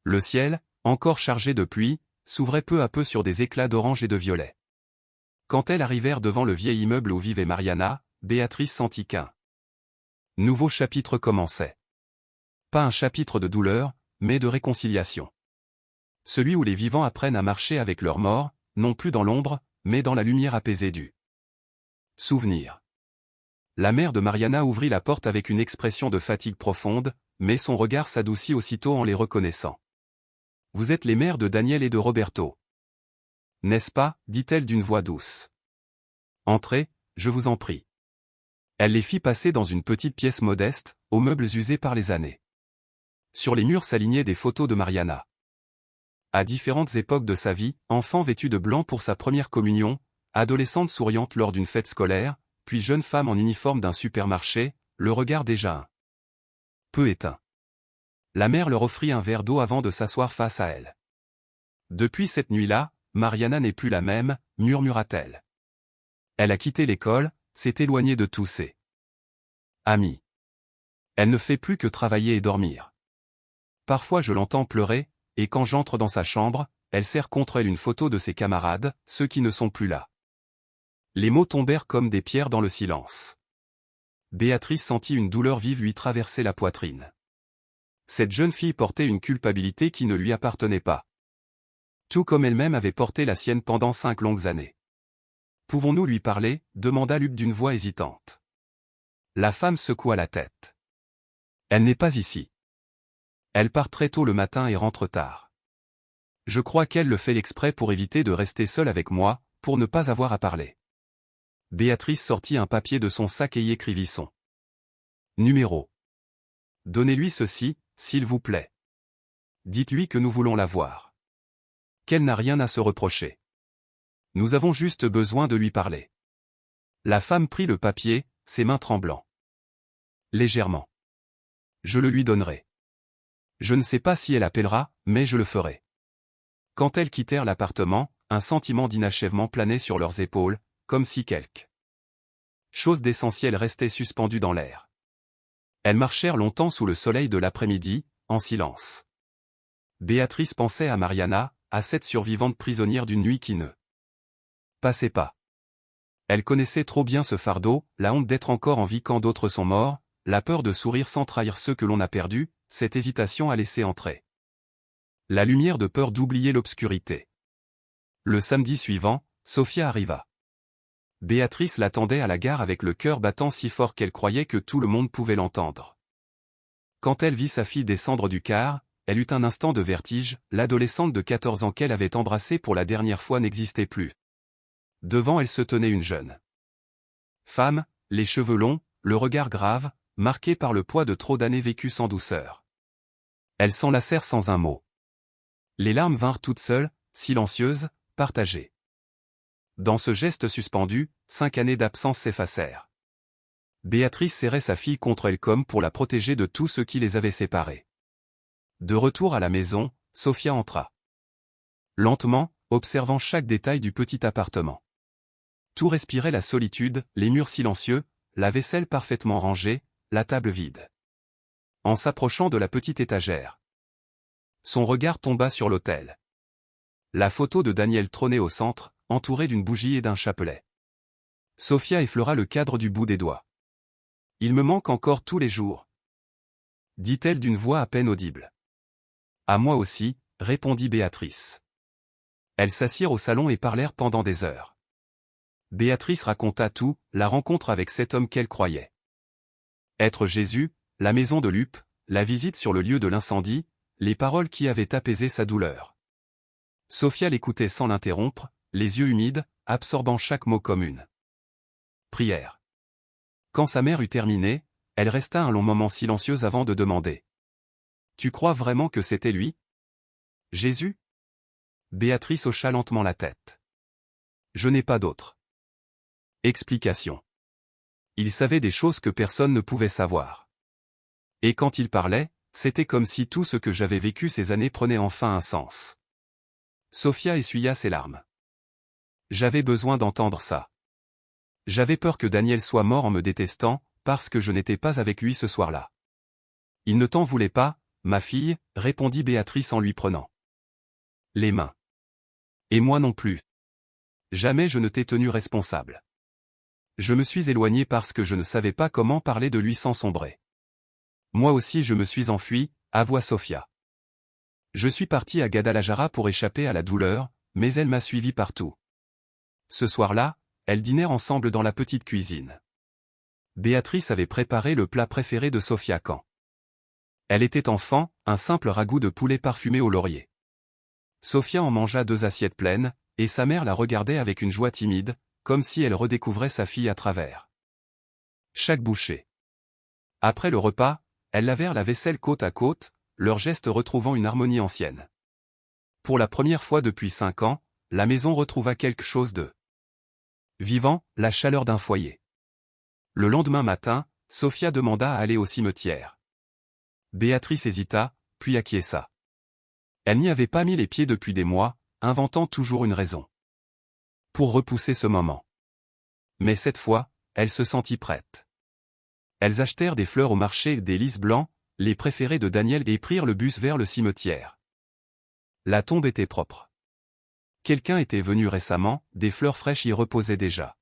Le ciel, encore chargé de pluie, s'ouvrait peu à peu sur des éclats d'orange et de violet. Quand elles arrivèrent devant le vieil immeuble où vivait Mariana, Béatrice sentit qu'un nouveau chapitre commençait. Pas un chapitre de douleur, mais de réconciliation. Celui où les vivants apprennent à marcher avec leurs morts, non plus dans l'ombre, mais dans la lumière apaisée du souvenir. La mère de Mariana ouvrit la porte avec une expression de fatigue profonde, mais son regard s'adoucit aussitôt en les reconnaissant. « Vous êtes les mères de Daniel et de Roberto. N'est-ce pas ?» dit-elle d'une voix douce. « Entrez, je vous en prie. » Elle les fit passer dans une petite pièce modeste, aux meubles usés par les années. Sur les murs s'alignaient des photos de Mariana. À différentes époques de sa vie, enfant vêtue de blanc pour sa première communion, adolescente souriante lors d'une fête scolaire, puis jeune femme en uniforme d'un supermarché, le regard déjà un peu éteint. La mère leur offrit un verre d'eau avant de s'asseoir face à elle. « Depuis cette nuit-là, Mariana n'est plus la même », murmura-t-elle. Elle a quitté l'école, s'est éloignée de tous ses amis. Elle ne fait plus que travailler et dormir. Parfois je l'entends pleurer, et quand j'entre dans sa chambre, elle serre contre elle une photo de ses camarades, ceux qui ne sont plus là. Les mots tombèrent comme des pierres dans le silence. Béatrice sentit une douleur vive lui traverser la poitrine. Cette jeune fille portait une culpabilité qui ne lui appartenait pas. Tout comme elle-même avait porté la sienne pendant 5 longues années. « Pouvons-nous lui parler ?» demanda Lup d'une voix hésitante. La femme secoua la tête. « Elle n'est pas ici. Elle part très tôt le matin et rentre tard. Je crois qu'elle le fait exprès pour éviter de rester seule avec moi, pour ne pas avoir à parler. » Béatrice sortit un papier de son sac et y écrivit son numéro. « Donnez-lui ceci, s'il vous plaît. Dites-lui que nous voulons la voir. Qu'elle n'a rien à se reprocher. Nous avons juste besoin de lui parler. » La femme prit le papier, ses mains tremblant. Légèrement. « Je le lui donnerai. Je ne sais pas si elle appellera, mais je le ferai. » Quand elles quittèrent l'appartement, un sentiment d'inachèvement planait sur leurs épaules, comme si quelque chose d'essentiel restait suspendu dans l'air. Elles marchèrent longtemps sous le soleil de l'après-midi, en silence. Béatrice pensait à Mariana, à cette survivante prisonnière d'une nuit qui ne passait pas. Elle connaissait trop bien ce fardeau, la honte d'être encore en vie quand d'autres sont morts, la peur de sourire sans trahir ceux que l'on a perdus, cette hésitation à laisser entrer la lumière de peur d'oublier l'obscurité. Le samedi suivant, Sophia arriva. Béatrice l'attendait à la gare avec le cœur battant si fort qu'elle croyait que tout le monde pouvait l'entendre. Quand elle vit sa fille descendre du car, elle eut un instant de vertige, l'adolescente de 14 ans qu'elle avait embrassée pour la dernière fois n'existait plus. Devant elle se tenait une jeune femme, les cheveux longs, le regard grave, marqué par le poids de trop d'années vécues sans douceur. Elles s'enlacèrent sans un mot. Les larmes vinrent toutes seules, silencieuses, partagées. Dans ce geste suspendu, 5 années d'absence s'effacèrent. Béatrice serrait sa fille contre elle comme pour la protéger de tout ce qui les avait séparés. De retour à la maison, Sophia entra. Lentement, observant chaque détail du petit appartement. Tout respirait la solitude, les murs silencieux, la vaisselle parfaitement rangée, la table vide. En s'approchant de la petite étagère, Son regard tomba sur l'autel. La photo de Daniel trônait au centre, entourée d'une bougie et d'un chapelet. Sophia effleura le cadre du bout des doigts. « Il me manque encore tous les jours, » dit-elle d'une voix à peine audible. « À moi aussi, » répondit Béatrice. Elles s'assirent au salon et parlèrent pendant des heures. Béatrice raconta tout, la rencontre avec cet homme qu'elle croyait être Jésus, la maison de Lupe, la visite sur le lieu de l'incendie, les paroles qui avaient apaisé sa douleur. Sophia l'écoutait sans l'interrompre, les yeux humides, absorbant chaque mot comme une prière. Quand sa mère eut terminé, elle resta un long moment silencieuse avant de demander. « Tu crois vraiment que c'était lui? Jésus ?» Béatrice hocha lentement la tête. « Je n'ai pas d'autre explication. Il savait des choses que personne ne pouvait savoir. Et quand il parlait, c'était comme si tout ce que j'avais vécu ces années prenait enfin un sens. » Sophia essuya ses larmes. « J'avais besoin d'entendre ça. J'avais peur que Daniel soit mort en me détestant, parce que je n'étais pas avec lui ce soir-là. »« Il ne t'en voulait pas, ma fille, » répondit Béatrice en lui prenant les mains. « Et moi non plus. Jamais je ne t'ai tenu responsable. Je me suis éloigné parce que je ne savais pas comment parler de lui sans sombrer. Moi aussi je me suis enfui, » avoua Sophia. « Je suis parti à Guadalajara pour échapper à la douleur, mais elle m'a suivi partout. » Ce soir-là, elles dînèrent ensemble dans la petite cuisine. Béatrice avait préparé le plat préféré de Sophia quand elle était enfant, un simple ragoût de poulet parfumé au laurier. Sophia en mangea 2 assiettes pleines, et sa mère la regardait avec une joie timide, comme si elle redécouvrait sa fille à travers chaque bouchée. Après le repas, elles lavèrent la vaisselle côte à côte, leurs gestes retrouvant une harmonie ancienne. Pour la première fois depuis 5 ans, la maison retrouva quelque chose de vivant, la chaleur d'un foyer. Le lendemain matin, Sophia demanda à aller au cimetière. Béatrice hésita, puis acquiesça. Elle n'y avait pas mis les pieds depuis des mois, inventant toujours une raison pour repousser ce moment. Mais cette fois, elle se sentit prête. Elles achetèrent des fleurs au marché des lys blancs, les préférés de Daniel, et prirent le bus vers le cimetière. La tombe était propre. Quelqu'un était venu récemment, des fleurs fraîches y reposaient déjà.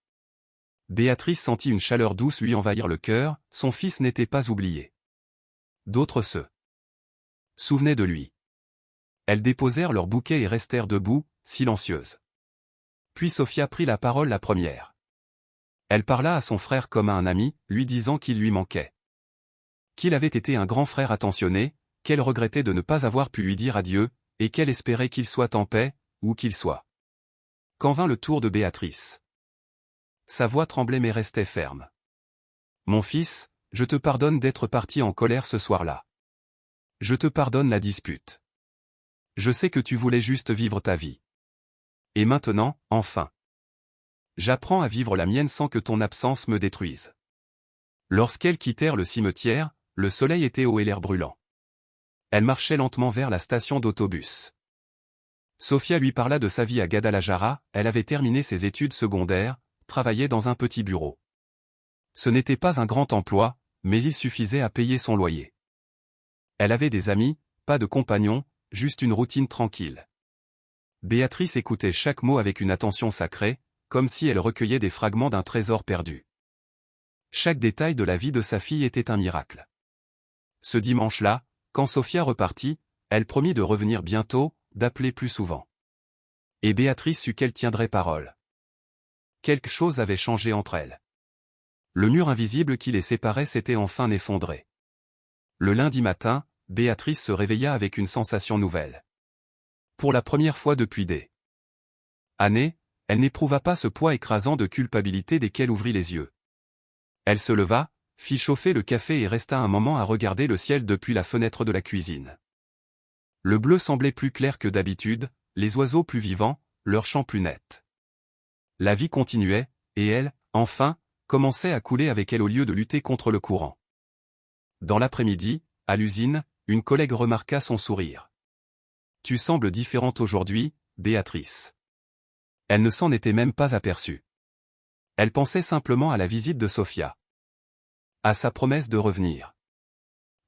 Béatrice sentit une chaleur douce lui envahir le cœur, son fils n'était pas oublié. D'autres se souvenaient de lui. Elles déposèrent leur bouquet et restèrent debout, silencieuses. Puis Sophia prit la parole la première. Elle parla à son frère comme à un ami, lui disant qu'il lui manquait. Qu'il avait été un grand frère attentionné, qu'elle regrettait de ne pas avoir pu lui dire adieu, et qu'elle espérait qu'il soit en paix, où qu'il soit. Quand vint le tour de Béatrice. Sa voix tremblait mais restait ferme. « Mon fils, je te pardonne d'être parti en colère ce soir-là. Je te pardonne la dispute. Je sais que tu voulais juste vivre ta vie. Et maintenant, enfin. J'apprends à vivre la mienne sans que ton absence me détruise. » Lorsqu'elles quittèrent le cimetière, le soleil était haut et l'air brûlant. Elle marchait lentement vers la station d'autobus. Sophia lui parla de sa vie à Guadalajara, elle avait terminé ses études secondaires, travaillait dans un petit bureau. Ce n'était pas un grand emploi, mais il suffisait à payer son loyer. Elle avait des amis, pas de compagnons, juste une routine tranquille. Béatrice écoutait chaque mot avec une attention sacrée, comme si elle recueillait des fragments d'un trésor perdu. Chaque détail de la vie de sa fille était un miracle. Ce dimanche-là, quand Sophia repartit, elle promit de revenir bientôt, d'appeler plus souvent. Et Béatrice sut qu'elle tiendrait parole. Quelque chose avait changé entre elles. Le mur invisible qui les séparait s'était enfin effondré. Le lundi matin, Béatrice se réveilla avec une sensation nouvelle. Pour la première fois depuis des années, elle n'éprouva pas ce poids écrasant de culpabilité dès qu'elle ouvrit les yeux. Elle se leva, fit chauffer le café et resta un moment à regarder le ciel depuis la fenêtre de la cuisine. Le bleu semblait plus clair que d'habitude, les oiseaux plus vivants, leurs chants plus nets. La vie continuait, et elle, enfin, commençait à couler avec elle au lieu de lutter contre le courant. Dans l'après-midi, à l'usine, une collègue remarqua son sourire. « Tu sembles différente aujourd'hui, Béatrice. » Elle ne s'en était même pas aperçue. Elle pensait simplement à la visite de Sophia. À sa promesse de revenir.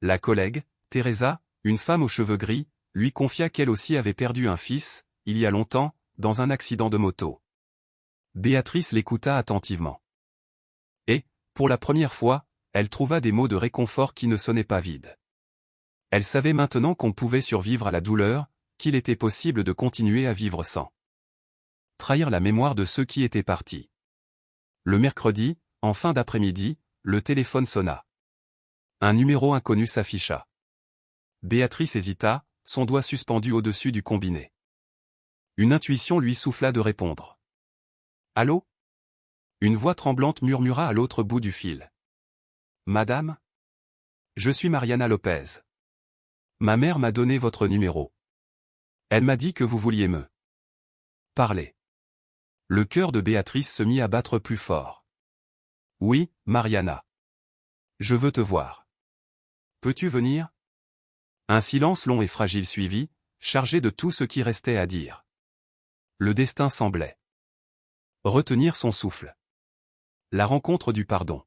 La collègue, Teresa, une femme aux cheveux gris, lui confia qu'elle aussi avait perdu un fils, il y a longtemps, dans un accident de moto. Béatrice l'écouta attentivement. Et, pour la première fois, elle trouva des mots de réconfort qui ne sonnaient pas vides. Elle savait maintenant qu'on pouvait survivre à la douleur, qu'il était possible de continuer à vivre sans trahir la mémoire de ceux qui étaient partis. Le mercredi, en fin d'après-midi, le téléphone sonna. Un numéro inconnu s'afficha. Béatrice hésita, son doigt suspendu au-dessus du combiné. Une intuition lui souffla de répondre. « Allô ?» Une voix tremblante murmura à l'autre bout du fil. « Madame ? Je suis Mariana Lopez. Ma mère m'a donné votre numéro. Elle m'a dit que vous vouliez me parler. » Le cœur de Béatrice se mit à battre plus fort. « Oui, Mariana. Je veux te voir. Peux-tu venir ?» Un silence long et fragile suivit, chargé de tout ce qui restait à dire. Le destin semblait retenir son souffle. La rencontre du pardon.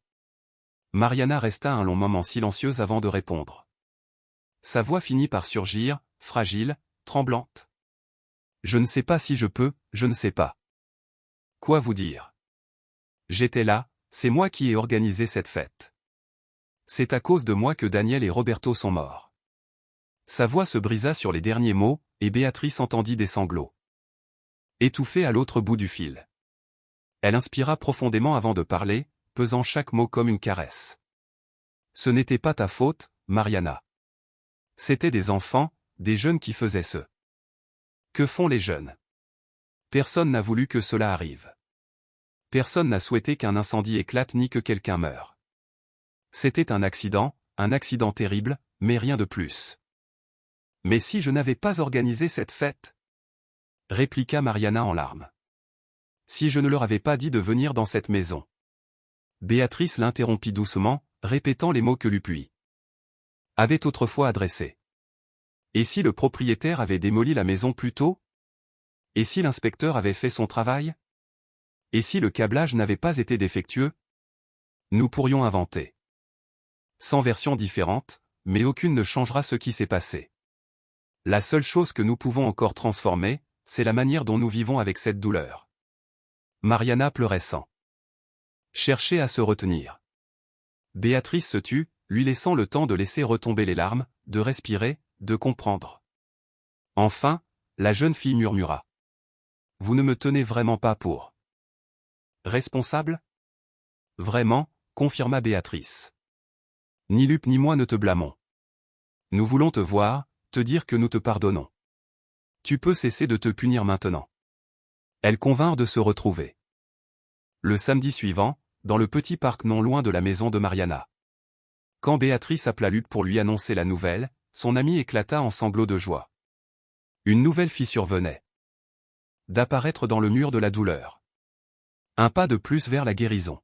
Mariana resta un long moment silencieuse avant de répondre. Sa voix finit par surgir, fragile, tremblante. « Je ne sais pas si je peux, je ne sais pas. Quoi vous dire ? J'étais là, c'est moi qui ai organisé cette fête. C'est à cause de moi que Daniel et Roberto sont morts. » Sa voix se brisa sur les derniers mots, et Béatrice entendit des sanglots. Étouffée à l'autre bout du fil. Elle inspira profondément avant de parler, pesant chaque mot comme une caresse. « Ce n'était pas ta faute, Mariana. C'étaient des enfants, des jeunes qui faisaient ce que font les jeunes. Personne n'a voulu que cela arrive. Personne n'a souhaité qu'un incendie éclate ni que quelqu'un meure. C'était un accident terrible, mais rien de plus. » « Mais si je n'avais pas organisé cette fête ?» répliqua Mariana en larmes. « Si je ne leur avais pas dit de venir dans cette maison ?» Béatrice l'interrompit doucement, répétant les mots que Lupuis avait autrefois adressés. Et si le propriétaire avait démoli la maison plus tôt ? Et si l'inspecteur avait fait son travail ? Et si le câblage n'avait pas été défectueux ? Nous pourrions inventer 100 versions différentes, mais aucune ne changera ce qui s'est passé. La seule chose que nous pouvons encore transformer, c'est la manière dont nous vivons avec cette douleur. Mariana pleurait sans chercher à se retenir. Béatrice se tut, lui laissant le temps de laisser retomber les larmes, de respirer, de comprendre. Enfin, la jeune fille murmura. « Vous ne me tenez vraiment pas pour responsable ? » « Vraiment, » confirma Béatrice. « Ni Lup ni moi ne te blâmons. Nous voulons te voir, te dire que nous te pardonnons. Tu peux cesser de te punir maintenant. » Elles convinrent de se retrouver. Le samedi suivant, dans le petit parc non loin de la maison de Mariana. Quand Béatrice appela Lup pour lui annoncer la nouvelle, son ami éclata en sanglots de joie. Une nouvelle fissure venait d'apparaître dans le mur de la douleur. Un pas de plus vers la guérison.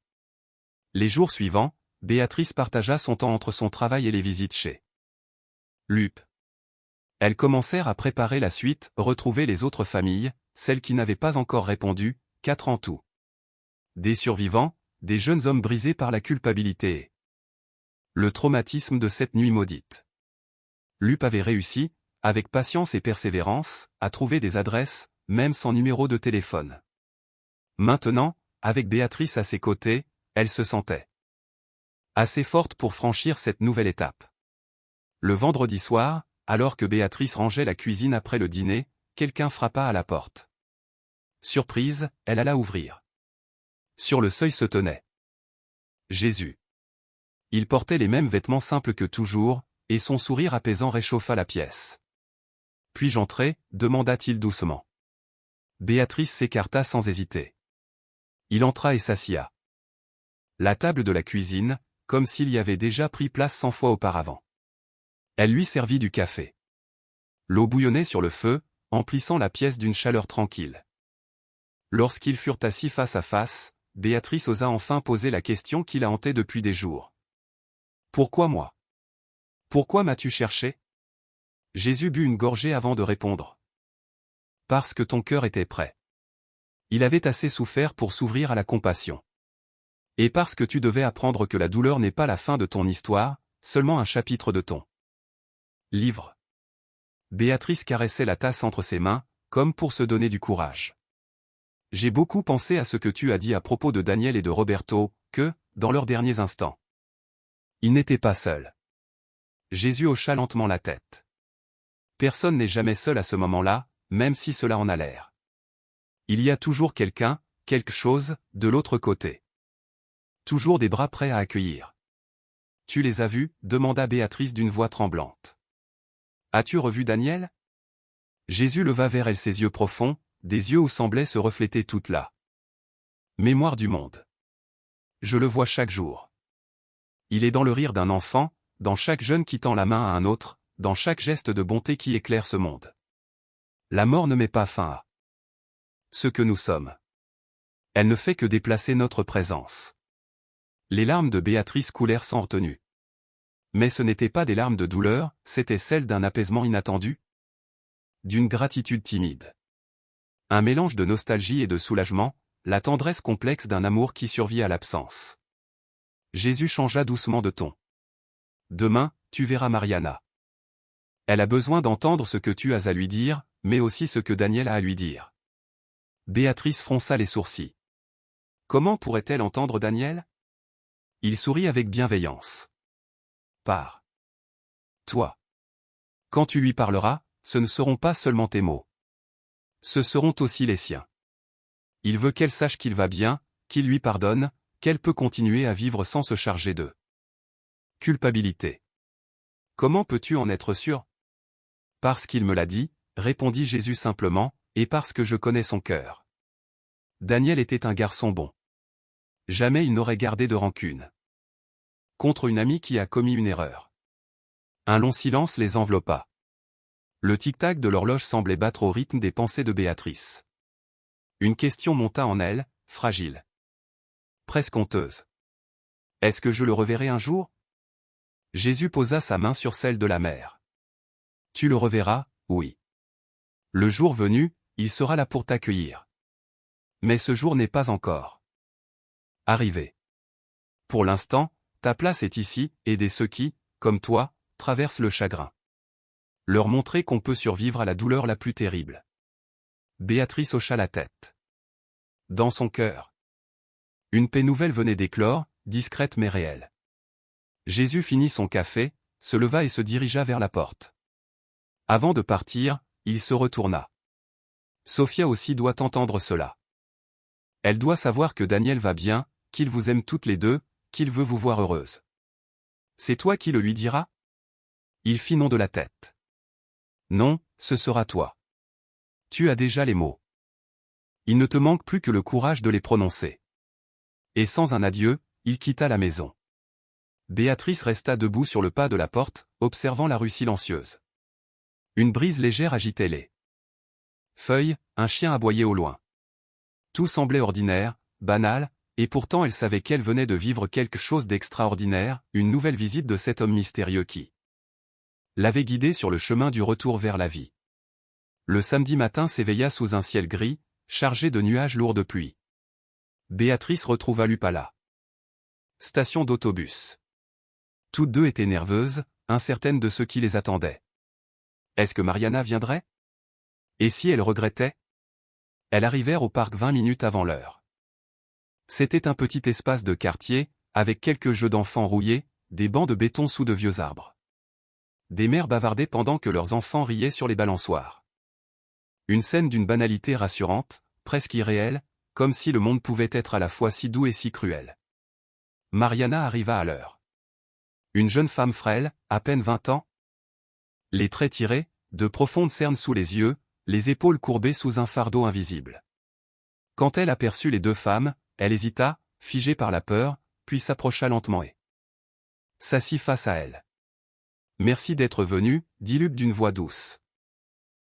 Les jours suivants, Béatrice partagea son temps entre son travail et les visites chez Lup. Elles commencèrent à préparer la suite, retrouver les autres familles, celles qui n'avaient pas encore répondu, 4 en tout. Des survivants, des jeunes hommes brisés par la culpabilité et le traumatisme de cette nuit maudite. Lup avait réussi, avec patience et persévérance, à trouver des adresses, même sans numéro de téléphone. Maintenant, avec Béatrice à ses côtés, elle se sentait assez forte pour franchir cette nouvelle étape. Le vendredi soir, alors que Béatrice rangeait la cuisine après le dîner, quelqu'un frappa à la porte. Surprise, elle alla ouvrir. Sur le seuil se tenait Jésus. Il portait les mêmes vêtements simples que toujours, et son sourire apaisant réchauffa la pièce. « Puis-je entrer ?» demanda-t-il doucement. Béatrice s'écarta sans hésiter. Il entra et s'assia. La table de la cuisine, comme s'il y avait déjà pris place 100 fois auparavant. Elle lui servit du café. L'eau bouillonnait sur le feu, emplissant la pièce d'une chaleur tranquille. Lorsqu'ils furent assis face à face, Béatrice osa enfin poser la question qui la hantait depuis des jours. « Pourquoi moi ? Pourquoi m'as-tu cherché ?» Jésus but une gorgée avant de répondre. « Parce que ton cœur était prêt. Il avait assez souffert pour s'ouvrir à la compassion. Et parce que tu devais apprendre que la douleur n'est pas la fin de ton histoire, seulement un chapitre de ton livre. Béatrice caressait la tasse entre ses mains, comme pour se donner du courage. J'ai beaucoup pensé à ce que tu as dit à propos de Daniel et de Roberto, que, dans leurs derniers instants, ils n'étaient pas seuls. Jésus hocha lentement la tête. Personne n'est jamais seul à ce moment-là, même si cela en a l'air. Il y a toujours quelqu'un, quelque chose, de l'autre côté. Toujours des bras prêts à accueillir. Tu les as vus? Demanda Béatrice d'une voix tremblante. As-tu revu Daniel? Jésus leva vers elle ses yeux profonds, des yeux où semblait se refléter toute la mémoire du monde. Je le vois chaque jour. Il est dans le rire d'un enfant, dans chaque jeune qui tend la main à un autre, dans chaque geste de bonté qui éclaire ce monde. La mort ne met pas fin à ce que nous sommes. Elle ne fait que déplacer notre présence. Les larmes de Béatrice coulèrent sans retenue. Mais ce n'étaient pas des larmes de douleur, c'étaient celles d'un apaisement inattendu, d'une gratitude timide. Un mélange de nostalgie et de soulagement, la tendresse complexe d'un amour qui survit à l'absence. Jésus changea doucement de ton. Demain, tu verras Mariana. Elle a besoin d'entendre ce que tu as à lui dire, mais aussi ce que Daniel a à lui dire. Béatrice fronça les sourcils. Comment pourrait-elle entendre Daniel? Il sourit avec bienveillance. Par toi. Quand tu lui parleras, ce ne seront pas seulement tes mots. Ce seront aussi les siens. Il veut qu'elle sache qu'il va bien, qu'il lui pardonne, qu'elle peut continuer à vivre sans se charger de culpabilité. Comment peux-tu en être sûr? Parce qu'il me l'a dit, répondit Jésus simplement, et parce que je connais son cœur. Daniel était un garçon bon. Jamais il n'aurait gardé de rancune contre une amie qui a commis une erreur. Un long silence les enveloppa. Le tic-tac de l'horloge semblait battre au rythme des pensées de Béatrice. Une question monta en elle, fragile. Presque honteuse. Est-ce que je le reverrai un jour? Jésus posa sa main sur celle de la mère. Tu le reverras, oui. Le jour venu, il sera là pour t'accueillir. Mais ce jour n'est pas encore arrivé. Pour l'instant, ta place est ici, aider ceux qui, comme toi, traversent le chagrin. Leur montrer qu'on peut survivre à la douleur la plus terrible. Béatrice hocha la tête. Dans son cœur, une paix nouvelle venait d'éclore, discrète mais réelle. Jésus finit son café, se leva et se dirigea vers la porte. Avant de partir, il se retourna. Sophia aussi doit entendre cela. Elle doit savoir que Daniel va bien, qu'il vous aime toutes les deux, qu'il veut vous voir heureuse. C'est toi qui le lui diras? Il fit non de la tête. Non, ce sera toi. Tu as déjà les mots. Il ne te manque plus que le courage de les prononcer. Et sans un adieu, il quitta la maison. Béatrice resta debout sur le pas de la porte, observant la rue silencieuse. Une brise légère agitait les feuilles, un chien aboyait au loin. Tout semblait ordinaire, banal, et pourtant elle savait qu'elle venait de vivre quelque chose d'extraordinaire, une nouvelle visite de cet homme mystérieux qui l'avait guidée sur le chemin du retour vers la vie. Le samedi matin s'éveilla sous un ciel gris, chargé de nuages lourds de pluie. Béatrice retrouva Lupala. Station d'autobus. Toutes deux étaient nerveuses, incertaines de ce qui les attendait. Est-ce que Mariana viendrait? Et si elle regrettait? Elles arrivèrent au parc 20 minutes avant l'heure. C'était un petit espace de quartier, avec quelques jeux d'enfants rouillés, des bancs de béton sous de vieux arbres. Des mères bavardaient pendant que leurs enfants riaient sur les balançoires. Une scène d'une banalité rassurante, presque irréelle, comme si le monde pouvait être à la fois si doux et si cruel. Mariana arriva à l'heure. Une jeune femme frêle, à peine 20 ans. Les traits tirés, de profondes cernes sous les yeux, les épaules courbées sous un fardeau invisible. Quand elle aperçut les deux femmes, elle hésita, figée par la peur, puis s'approcha lentement et s'assit face à elle. « Merci d'être venue, dit Luc d'une voix douce.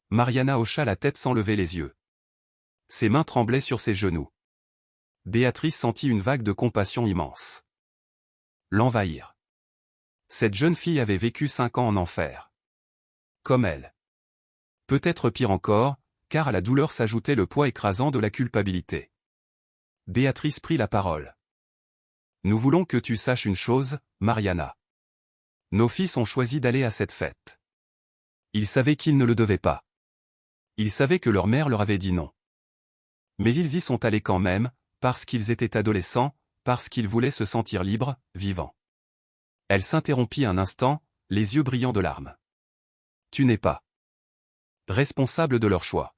Mariana hocha la tête sans lever les yeux. Ses mains tremblaient sur ses genoux. Béatrice sentit une vague de compassion immense l'envahir. Cette jeune fille avait vécu 5 ans en enfer. Comme elle. Peut-être pire encore, car à la douleur s'ajoutait le poids écrasant de la culpabilité. Béatrice prit la parole. Nous voulons que tu saches une chose, Mariana. Nos fils ont choisi d'aller à cette fête. Ils savaient qu'ils ne le devaient pas. Ils savaient que leur mère leur avait dit non. Mais ils y sont allés quand même, parce qu'ils étaient adolescents, parce qu'ils voulaient se sentir libres, vivants. Elle s'interrompit un instant, les yeux brillants de larmes. Tu n'es pas responsable de leur choix.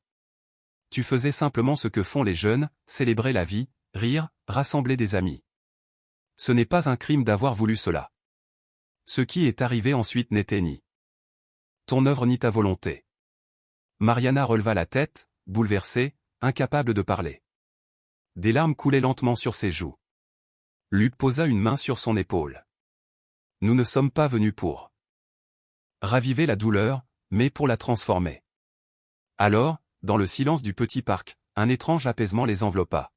Tu faisais simplement ce que font les jeunes, célébrer la vie, rire, rassembler des amis. Ce n'est pas un crime d'avoir voulu cela. Ce qui est arrivé ensuite n'était ni ton œuvre ni ta volonté. Mariana releva la tête, bouleversée, incapable de parler. Des larmes coulaient lentement sur ses joues. Luc posa une main sur son épaule. Nous ne sommes pas venus pour raviver la douleur, mais pour la transformer. Alors, dans le silence du petit parc, un étrange apaisement les enveloppa.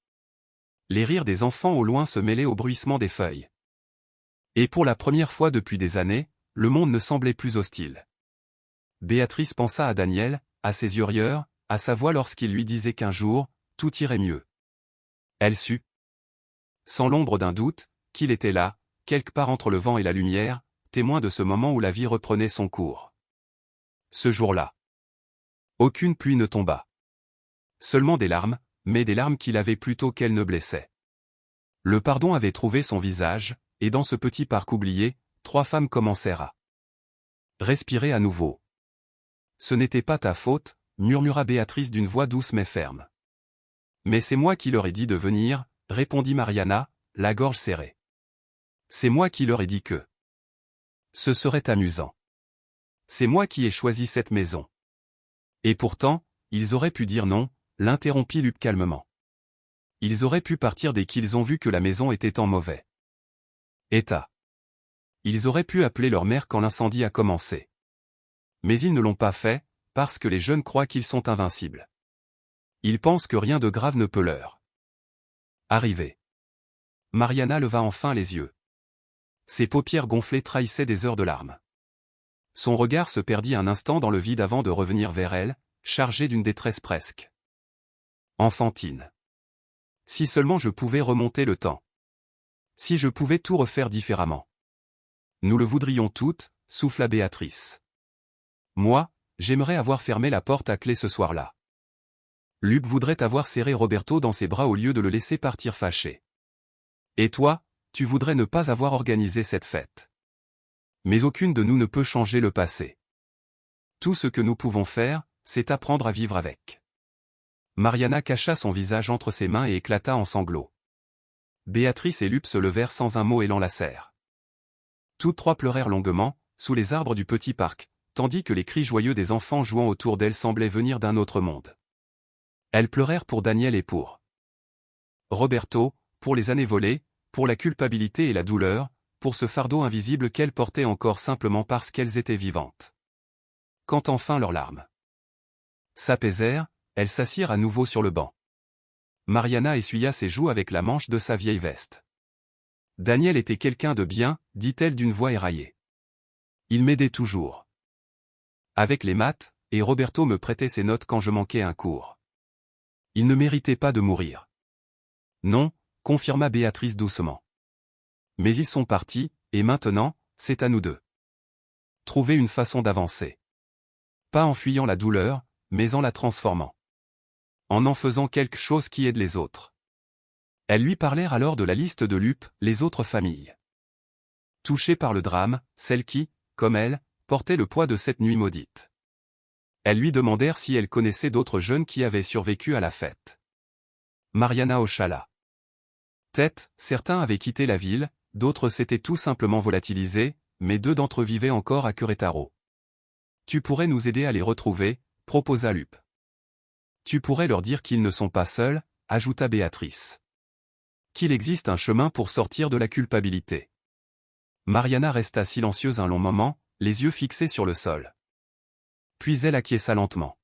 Les rires des enfants au loin se mêlaient au bruissement des feuilles. Et pour la première fois depuis des années, le monde ne semblait plus hostile. Béatrice pensa à Daniel, à ses yeux rieurs, à sa voix lorsqu'il lui disait qu'un jour, tout irait mieux. Elle sut, sans l'ombre d'un doute, qu'il était là, quelque part entre le vent et la lumière, témoin de ce moment où la vie reprenait son cours. Ce jour-là, aucune pluie ne tomba. Seulement des larmes, mais des larmes qui lavaient plutôt qu'elles ne blessaient. Le pardon avait trouvé son visage, et dans ce petit parc oublié, 3 femmes commencèrent à respirer à nouveau. Ce n'était pas ta faute, murmura Béatrice d'une voix douce mais ferme. Mais c'est moi qui leur ai dit de venir, répondit Mariana, la gorge serrée. C'est moi qui leur ai dit que ce serait amusant. C'est moi qui ai choisi cette maison. Et pourtant, ils auraient pu dire non, l'interrompit Luc calmement. Ils auraient pu partir dès qu'ils ont vu que la maison était en mauvais état. Ils auraient pu appeler leur mère quand l'incendie a commencé. Mais ils ne l'ont pas fait, parce que les jeunes croient qu'ils sont invincibles. Ils pensent que rien de grave ne peut leur arriver. Mariana leva enfin les yeux. Ses paupières gonflées trahissaient des heures de larmes. Son regard se perdit un instant dans le vide avant de revenir vers elle, chargé d'une détresse presque enfantine. Si seulement je pouvais remonter le temps. Si je pouvais tout refaire différemment. Nous le voudrions toutes, souffla Béatrice. Moi, j'aimerais avoir fermé la porte à clé ce soir-là. Luc voudrait avoir serré Roberto dans ses bras au lieu de le laisser partir fâché. Et toi, tu voudrais ne pas avoir organisé cette fête. Mais aucune de nous ne peut changer le passé. Tout ce que nous pouvons faire, c'est apprendre à vivre avec. Mariana cacha son visage entre ses mains et éclata en sanglots. Béatrice et Luc se levèrent sans un mot et l'enlacèrent. Toutes 3 pleurèrent longuement, sous les arbres du petit parc, tandis que les cris joyeux des enfants jouant autour d'elles semblaient venir d'un autre monde. Elles pleurèrent pour Daniel et pour Roberto, pour les années volées, pour la culpabilité et la douleur, pour ce fardeau invisible qu'elles portaient encore simplement parce qu'elles étaient vivantes. Quand enfin leurs larmes s'apaisèrent, elles s'assirent à nouveau sur le banc. Mariana essuya ses joues avec la manche de sa vieille veste. Daniel était quelqu'un de bien, dit-elle d'une voix éraillée. Il m'aidait toujours avec les maths, et Roberto me prêtait ses notes quand je manquais un cours. Il ne méritait pas de mourir. Non, confirma Béatrice doucement. Mais ils sont partis, et maintenant, c'est à nous deux. Trouver une façon d'avancer. Pas en fuyant la douleur, mais en la transformant. En faisant quelque chose qui aide les autres. Elles lui parlèrent alors de la liste de Lup, les autres familles touchées par le drame, celles qui, comme elle, portaient le poids de cette nuit maudite. Elles lui demandèrent si elle connaissait d'autres jeunes qui avaient survécu à la fête. Mariana hocha la tête, certains avaient quitté la ville, d'autres s'étaient tout simplement volatilisés, mais 2 d'entre eux vivaient encore à Querétaro. Tu pourrais nous aider à les retrouver, proposa Lup. Tu pourrais leur dire qu'ils ne sont pas seuls, ajouta Béatrice. Qu'il existe un chemin pour sortir de la culpabilité. Mariana resta silencieuse un long moment, les yeux fixés sur le sol. Puis elle acquiesça lentement.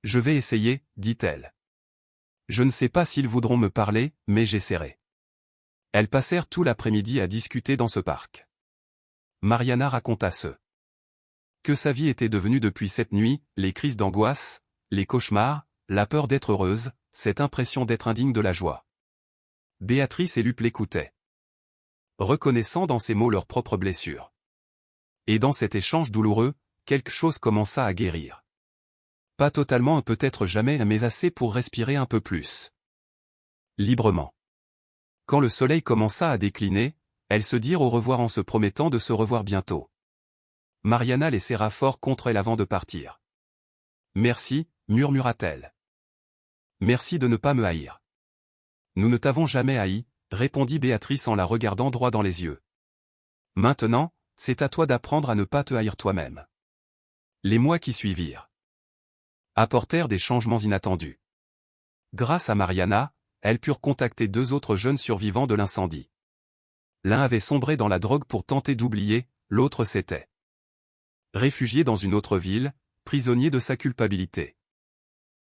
Je vais essayer, dit-elle. Je ne sais pas s'ils voudront me parler, mais j'essaierai. Elles passèrent tout l'après-midi à discuter dans ce parc. Mariana raconta que sa vie était devenue depuis cette nuit, les crises d'angoisse, les cauchemars, la peur d'être heureuse, cette impression d'être indigne de la joie. Béatrice et Lup l'écoutaient, reconnaissant dans ses mots leurs propres blessures. Et dans cet échange douloureux, quelque chose commença à guérir. Pas totalement, peut-être jamais, mais assez pour respirer un peu plus librement. Quand le soleil commença à décliner, elles se dirent au revoir en se promettant de se revoir bientôt. Mariana les serra fort contre elle avant de partir. « Merci » murmura-t-elle. « Merci de ne pas me haïr. »« Nous ne t'avons jamais haï » répondit Béatrice en la regardant droit dans les yeux. « Maintenant, c'est à toi d'apprendre à ne pas te haïr toi-même. » Les mois qui suivirent apportèrent des changements inattendus. Grâce à Mariana, elles purent contacter 2 autres jeunes survivants de l'incendie. L'un avait sombré dans la drogue pour tenter d'oublier, l'autre s'était réfugié dans une autre ville, prisonnier de sa culpabilité.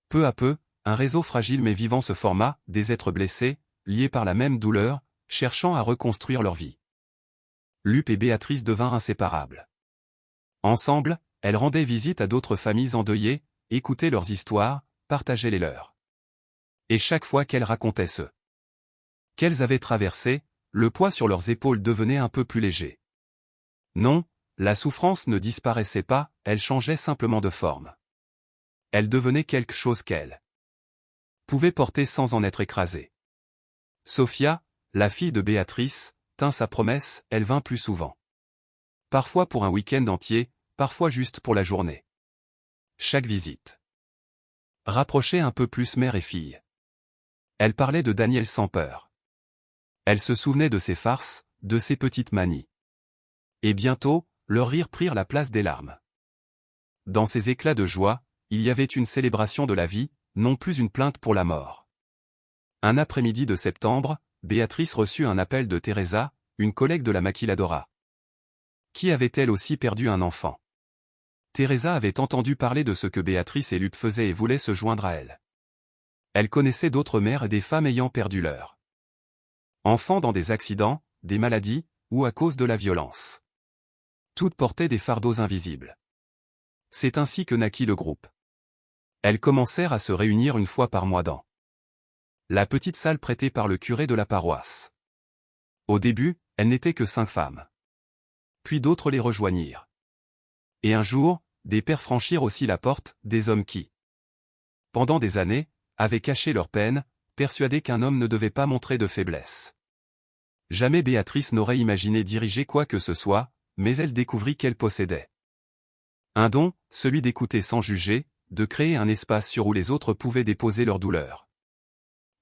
Peu à peu, un réseau fragile mais vivant se forma, des êtres blessés, liés par la même douleur, cherchant à reconstruire leur vie. Lupe et Béatrice devinrent inséparables. Ensemble, elles rendaient visite à d'autres familles endeuillées, écoutaient leurs histoires, partageaient les leurs. Et chaque fois qu'elles racontaient ce qu'elles avaient traversé, le poids sur leurs épaules devenait un peu plus léger. Non, la souffrance ne disparaissait pas, elle changeait simplement de forme. Elle devenait quelque chose qu'elle pouvait porter sans en être écrasée. Sophia, la fille de Béatrice, tint sa promesse, elle vint plus souvent. Parfois pour un week-end entier, parfois juste pour la journée. Chaque visite rapprochait un peu plus mère et fille. Elle parlait de Daniel sans peur. Elle se souvenait de ses farces, de ses petites manies. Et bientôt, leurs rires prirent la place des larmes. Dans ces éclats de joie, il y avait une célébration de la vie, non plus une plainte pour la mort. Un après-midi de septembre, Béatrice reçut un appel de Teresa, une collègue de la maquiladora. Qui avait elle aussi perdu un enfant. Teresa avait entendu parler de ce que Béatrice et Lupe faisaient et voulait se joindre à elle. Elle connaissait d'autres mères et des femmes ayant perdu leur enfants dans des accidents, des maladies, ou à cause de la violence. Toutes portaient des fardeaux invisibles. C'est ainsi que naquit le groupe. Elles commencèrent à se réunir une fois par mois dans la petite salle prêtée par le curé de la paroisse. Au début, elles n'étaient que 5 femmes. Puis d'autres les rejoignirent. Et un jour, des pères franchirent aussi la porte, des hommes qui, pendant des années, avaient caché leur peine, persuadés qu'un homme ne devait pas montrer de faiblesse. Jamais Béatrice n'aurait imaginé diriger quoi que ce soit, mais elle découvrit qu'elle possédait un don, celui d'écouter sans juger, de créer un espace sur où les autres pouvaient déposer leur douleur.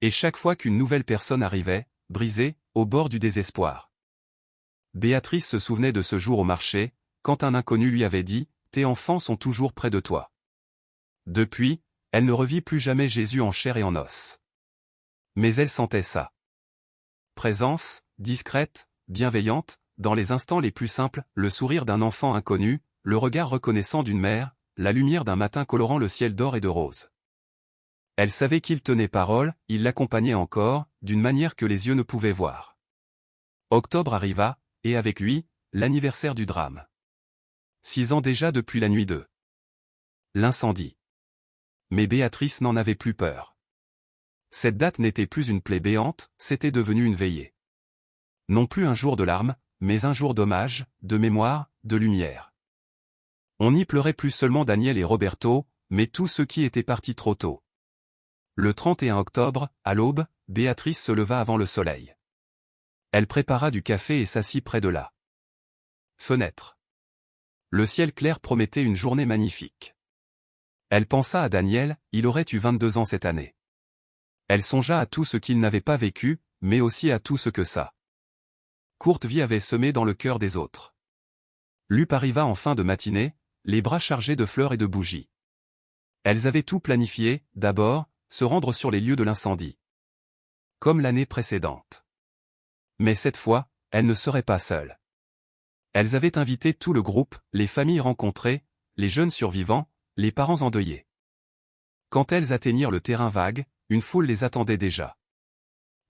Et chaque fois qu'une nouvelle personne arrivait, brisée, au bord du désespoir, Béatrice se souvenait de ce jour au marché, quand un inconnu lui avait dit « Tes enfants sont toujours près de toi ». Depuis, elle ne revit plus jamais Jésus en chair et en os. Mais elle sentait sa présence, discrète, bienveillante, dans les instants les plus simples, le sourire d'un enfant inconnu, le regard reconnaissant d'une mère, la lumière d'un matin colorant le ciel d'or et de rose. Elle savait qu'il tenait parole, il l'accompagnait encore, d'une manière que les yeux ne pouvaient voir. Octobre arriva, et avec lui, l'anniversaire du drame. 6 ans déjà depuis la nuit de l'incendie. Mais Béatrice n'en avait plus peur. Cette date n'était plus une plaie béante, c'était devenu une veillée. Non plus un jour de larmes, mais un jour d'hommage, de mémoire, de lumière. On n'y pleurait plus seulement Daniel et Roberto, mais tous ceux qui étaient partis trop tôt. Le 31 octobre, à l'aube, Béatrice se leva avant le soleil. Elle prépara du café et s'assit près de la fenêtre. Le ciel clair promettait une journée magnifique. Elle pensa à Daniel, il aurait eu 22 ans cette année. Elle songea à tout ce qu'il n'avait pas vécu, mais aussi à tout ce que sa courte vie avait semé dans le cœur des autres. Lupe arriva en fin de matinée, les bras chargés de fleurs et de bougies. Elles avaient tout planifié, d'abord, se rendre sur les lieux de l'incendie. Comme l'année précédente. Mais cette fois, elles ne seraient pas seules. Elles avaient invité tout le groupe, les familles rencontrées, les jeunes survivants, les parents endeuillés. Quand elles atteignirent le terrain vague, une foule les attendait déjà.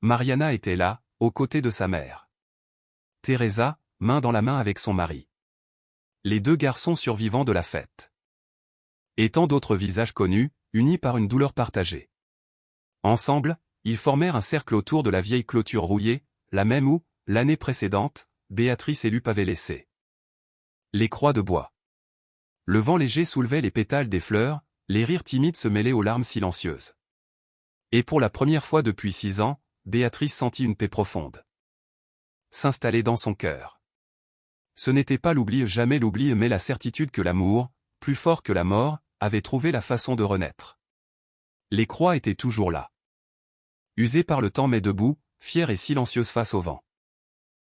Mariana était là, aux côtés de sa mère. Teresa, main dans la main avec son mari. Les 2 garçons survivants de la fête. Et tant d'autres visages connus, unis par une douleur partagée. Ensemble, ils formèrent un cercle autour de la vieille clôture rouillée, la même où, l'année précédente, Béatrice et Lupe avaient laissé les croix de bois. Le vent léger soulevait les pétales des fleurs, les rires timides se mêlaient aux larmes silencieuses. Et pour la première fois depuis 6 ans, Béatrice sentit une paix profonde s'installer dans son cœur. Ce n'était pas l'oubli, jamais l'oubli, mais la certitude que l'amour, plus fort que la mort, avait trouvé la façon de renaître. Les croix étaient toujours là. Usées par le temps mais debout, fières et silencieuses face au vent.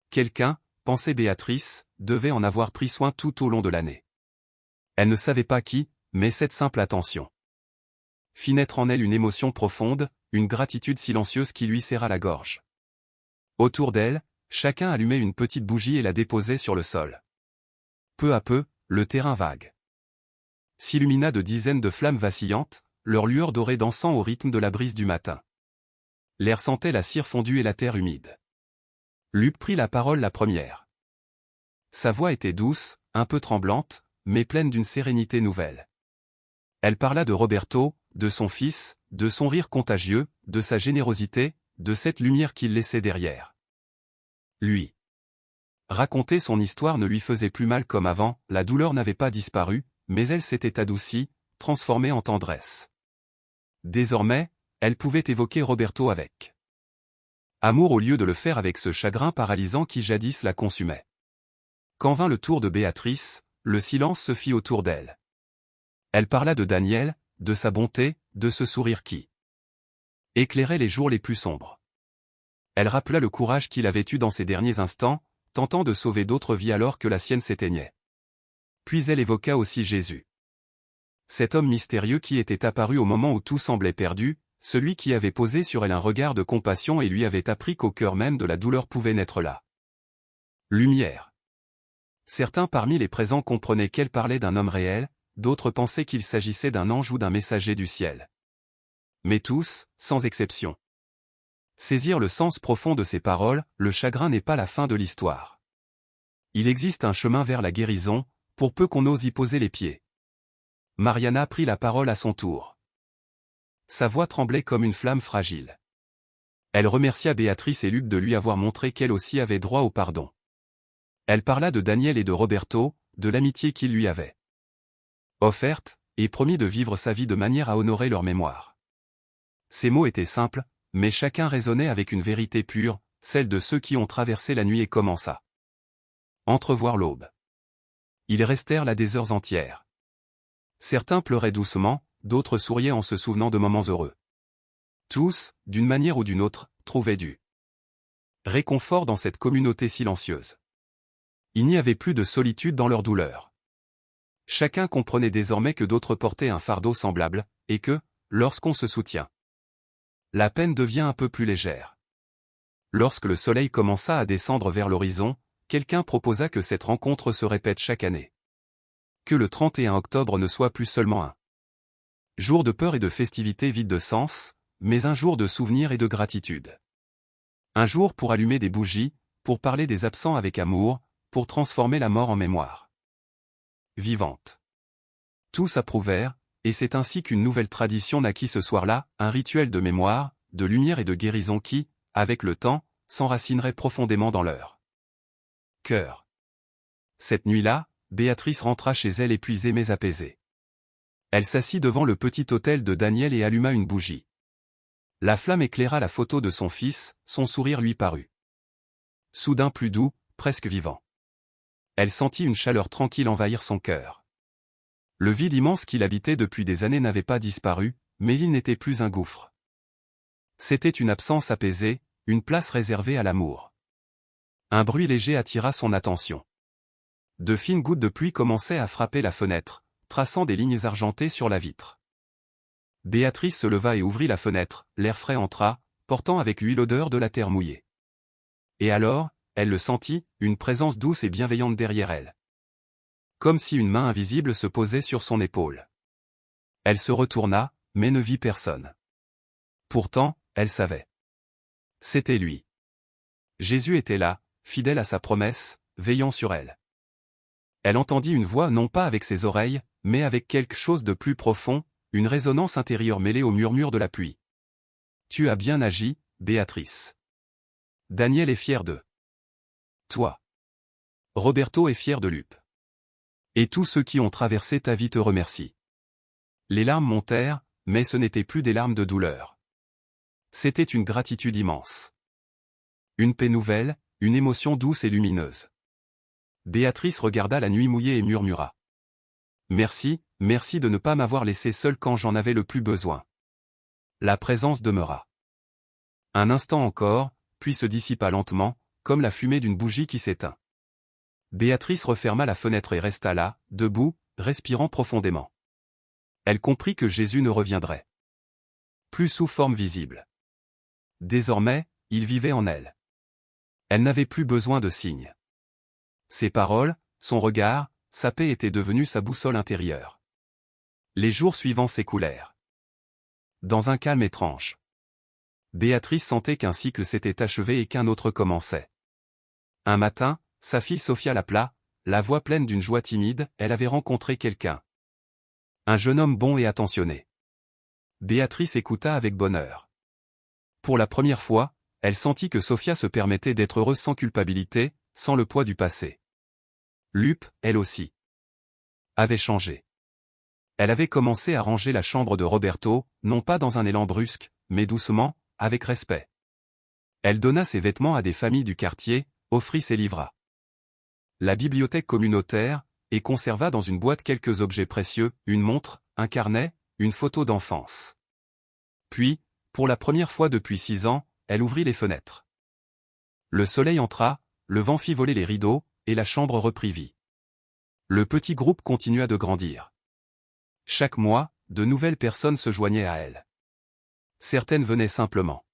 Quelqu'un, pensait Béatrice, devait en avoir pris soin tout au long de l'année. Elle ne savait pas qui, mais cette simple attention fit naître en elle une émotion profonde, une gratitude silencieuse qui lui serra la gorge. Autour d'elle, chacun allumait une petite bougie et la déposait sur le sol. Peu à peu, le terrain vague s'illumina de dizaines de flammes vacillantes, leur lueur dorée dansant au rythme de la brise du matin. L'air sentait la cire fondue et la terre humide. Luc prit la parole la première. Sa voix était douce, un peu tremblante, mais pleine d'une sérénité nouvelle. Elle parla de Roberto, de son fils, de son rire contagieux, de sa générosité, de cette lumière qu'il laissait derrière lui. Raconter son histoire ne lui faisait plus mal comme avant, la douleur n'avait pas disparu, mais elle s'était adoucie, transformée en tendresse. Désormais, elle pouvait évoquer Roberto avec amour au lieu de le faire avec ce chagrin paralysant qui jadis la consumait. Quand vint le tour de Béatrice, le silence se fit autour d'elle. Elle parla de Daniel, de sa bonté, de ce sourire qui éclairait les jours les plus sombres. Elle rappela le courage qu'il avait eu dans ses derniers instants, tentant de sauver d'autres vies alors que la sienne s'éteignait. Puis elle évoqua aussi Jésus. Cet homme mystérieux qui était apparu au moment où tout semblait perdu, celui qui avait posé sur elle un regard de compassion et lui avait appris qu'au cœur même de la douleur pouvait naître la lumière. Certains parmi les présents comprenaient qu'elle parlait d'un homme réel, d'autres pensaient qu'il s'agissait d'un ange ou d'un messager du ciel. Mais tous, sans exception, saisirent le sens profond de ces paroles, le chagrin n'est pas la fin de l'histoire. Il existe un chemin vers la guérison, pour peu qu'on ose y poser les pieds. Mariana prit la parole à son tour. Sa voix tremblait comme une flamme fragile. Elle remercia Béatrice et Luc de lui avoir montré qu'elle aussi avait droit au pardon. Elle parla de Daniel et de Roberto, de l'amitié qu'ils lui avaient offerte, et promit de vivre sa vie de manière à honorer leur mémoire. Ces mots étaient simples, mais chacun résonnait avec une vérité pure, celle de ceux qui ont traversé la nuit et commencé à entrevoir l'aube. Ils restèrent là des heures entières. Certains pleuraient doucement, d'autres souriaient en se souvenant de moments heureux. Tous, d'une manière ou d'une autre, trouvaient du réconfort dans cette communauté silencieuse. Il n'y avait plus de solitude dans leur douleur. Chacun comprenait désormais que d'autres portaient un fardeau semblable, et que, lorsqu'on se soutient, la peine devient un peu plus légère. Lorsque le soleil commença à descendre vers l'horizon, quelqu'un proposa que cette rencontre se répète chaque année. Que le 31 octobre ne soit plus seulement un jour de peur et de festivité vide de sens, mais un jour de souvenirs et de gratitude. Un jour pour allumer des bougies, pour parler des absents avec amour, pour transformer la mort en mémoire vivante. Tous approuvèrent, et c'est ainsi qu'une nouvelle tradition naquit ce soir-là, un rituel de mémoire, de lumière et de guérison qui, avec le temps, s'enracinerait profondément dans leur cœur. Cette nuit-là, Béatrice rentra chez elle épuisée mais apaisée. Elle s'assit devant le petit autel de Daniel et alluma une bougie. La flamme éclaira la photo de son fils, son sourire lui parut soudain plus doux, presque vivant. Elle sentit une chaleur tranquille envahir son cœur. Le vide immense qui l'habitait depuis des années n'avait pas disparu, mais il n'était plus un gouffre. C'était une absence apaisée, une place réservée à l'amour. Un bruit léger attira son attention. De fines gouttes de pluie commençaient à frapper la fenêtre, traçant des lignes argentées sur la vitre. Béatrice se leva et ouvrit la fenêtre, l'air frais entra, portant avec lui l'odeur de la terre mouillée. Et alors, elle le sentit, une présence douce et bienveillante derrière elle. Comme si une main invisible se posait sur son épaule. Elle se retourna, mais ne vit personne. Pourtant, elle savait. C'était lui. Jésus était là, fidèle à sa promesse, veillant sur elle. Elle entendit une voix non pas avec ses oreilles, mais avec quelque chose de plus profond, une résonance intérieure mêlée au murmure de la pluie. Tu as bien agi, Béatrice. Daniel est fier de toi. Roberto est fier de Luc. Et tous ceux qui ont traversé ta vie te remercient. Les larmes montèrent, mais ce n'étaient plus des larmes de douleur. C'était une gratitude immense. Une paix nouvelle, une émotion douce et lumineuse. Béatrice regarda la nuit mouillée et murmura. Merci, merci de ne pas m'avoir laissé seule quand j'en avais le plus besoin. La présence demeura. Un instant encore, puis se dissipa lentement, comme la fumée d'une bougie qui s'éteint. Béatrice referma la fenêtre et resta là, debout, respirant profondément. Elle comprit que Jésus ne reviendrait plus sous forme visible. Désormais, il vivait en elle. Elle n'avait plus besoin de signes. Ses paroles, son regard, sa paix étaient devenus sa boussole intérieure. Les jours suivants s'écoulèrent. Dans un calme étrange. Béatrice sentait qu'un cycle s'était achevé et qu'un autre commençait. Un matin, sa fille Sophia l'appela, la voix pleine d'une joie timide, elle avait rencontré quelqu'un. Un jeune homme bon et attentionné. Béatrice écouta avec bonheur. Pour la première fois, elle sentit que Sophia se permettait d'être heureuse sans culpabilité, sans le poids du passé. Lup, elle aussi, avait changé. Elle avait commencé à ranger la chambre de Roberto, non pas dans un élan brusque, mais doucement, avec respect. Elle donna ses vêtements à des familles du quartier, offrit ses livres. La bibliothèque communautaire, et conserva dans une boîte quelques objets précieux, une montre, un carnet, une photo d'enfance. Puis, pour la première fois depuis 6 ans, elle ouvrit les fenêtres. Le soleil entra, le vent fit voler les rideaux, et la chambre reprit vie. Le petit groupe continua de grandir. Chaque mois, de nouvelles personnes se joignaient à elle. Certaines venaient simplement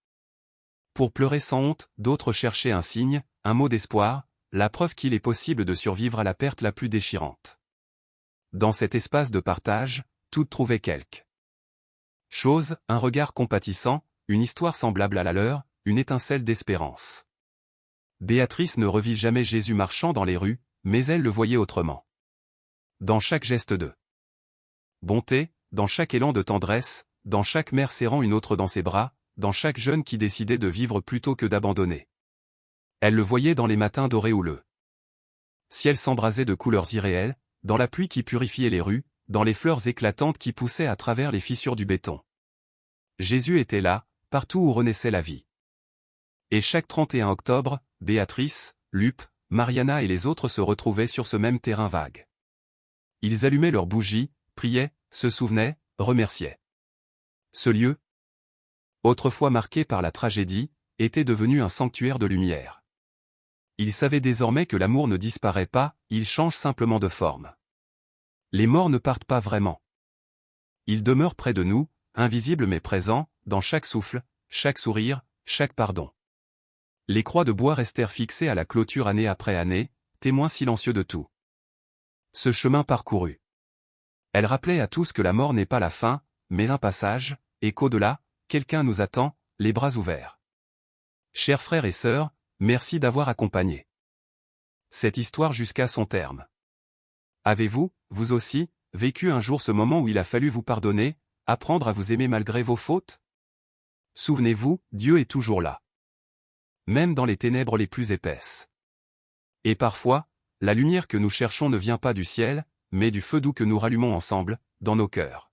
pour pleurer sans honte, d'autres cherchaient un signe, un mot d'espoir, la preuve qu'il est possible de survivre à la perte la plus déchirante. Dans cet espace de partage, toutes trouvaient quelque chose, un regard compatissant, une histoire semblable à la leur, une étincelle d'espérance. Béatrice ne revit jamais Jésus marchant dans les rues, mais elle le voyait autrement. Dans chaque geste de bonté, dans chaque élan de tendresse, dans chaque mère serrant une autre dans ses bras, dans chaque jeune qui décidait de vivre plutôt que d'abandonner. Elle le voyait dans les matins dorés où le ciel s'embrasait de couleurs irréelles, dans la pluie qui purifiait les rues, dans les fleurs éclatantes qui poussaient à travers les fissures du béton. Jésus était là, partout où renaissait la vie. Et chaque 31 octobre, Béatrice, Lup, Mariana et les autres se retrouvaient sur ce même terrain vague. Ils allumaient leurs bougies, priaient, se souvenaient, remerciaient. Ce lieu, autrefois marqué par la tragédie, était devenu un sanctuaire de lumière. Ils savaient désormais que l'amour ne disparaît pas, il change simplement de forme. Les morts ne partent pas vraiment. Ils demeurent près de nous, invisibles mais présents, dans chaque souffle, chaque sourire, chaque pardon. Les croix de bois restèrent fixées à la clôture année après année, témoins silencieux de tout ce chemin parcouru. Elle rappelait à tous que la mort n'est pas la fin, mais un passage, et qu'au-delà, quelqu'un nous attend, les bras ouverts. Chers frères et sœurs, merci d'avoir accompagné cette histoire jusqu'à son terme. Avez-vous, vous aussi, vécu un jour ce moment où il a fallu vous pardonner, apprendre à vous aimer malgré vos fautes? Souvenez-vous, Dieu est toujours là. Même dans les ténèbres les plus épaisses. Et parfois, la lumière que nous cherchons ne vient pas du ciel, mais du feu doux que nous rallumons ensemble, dans nos cœurs.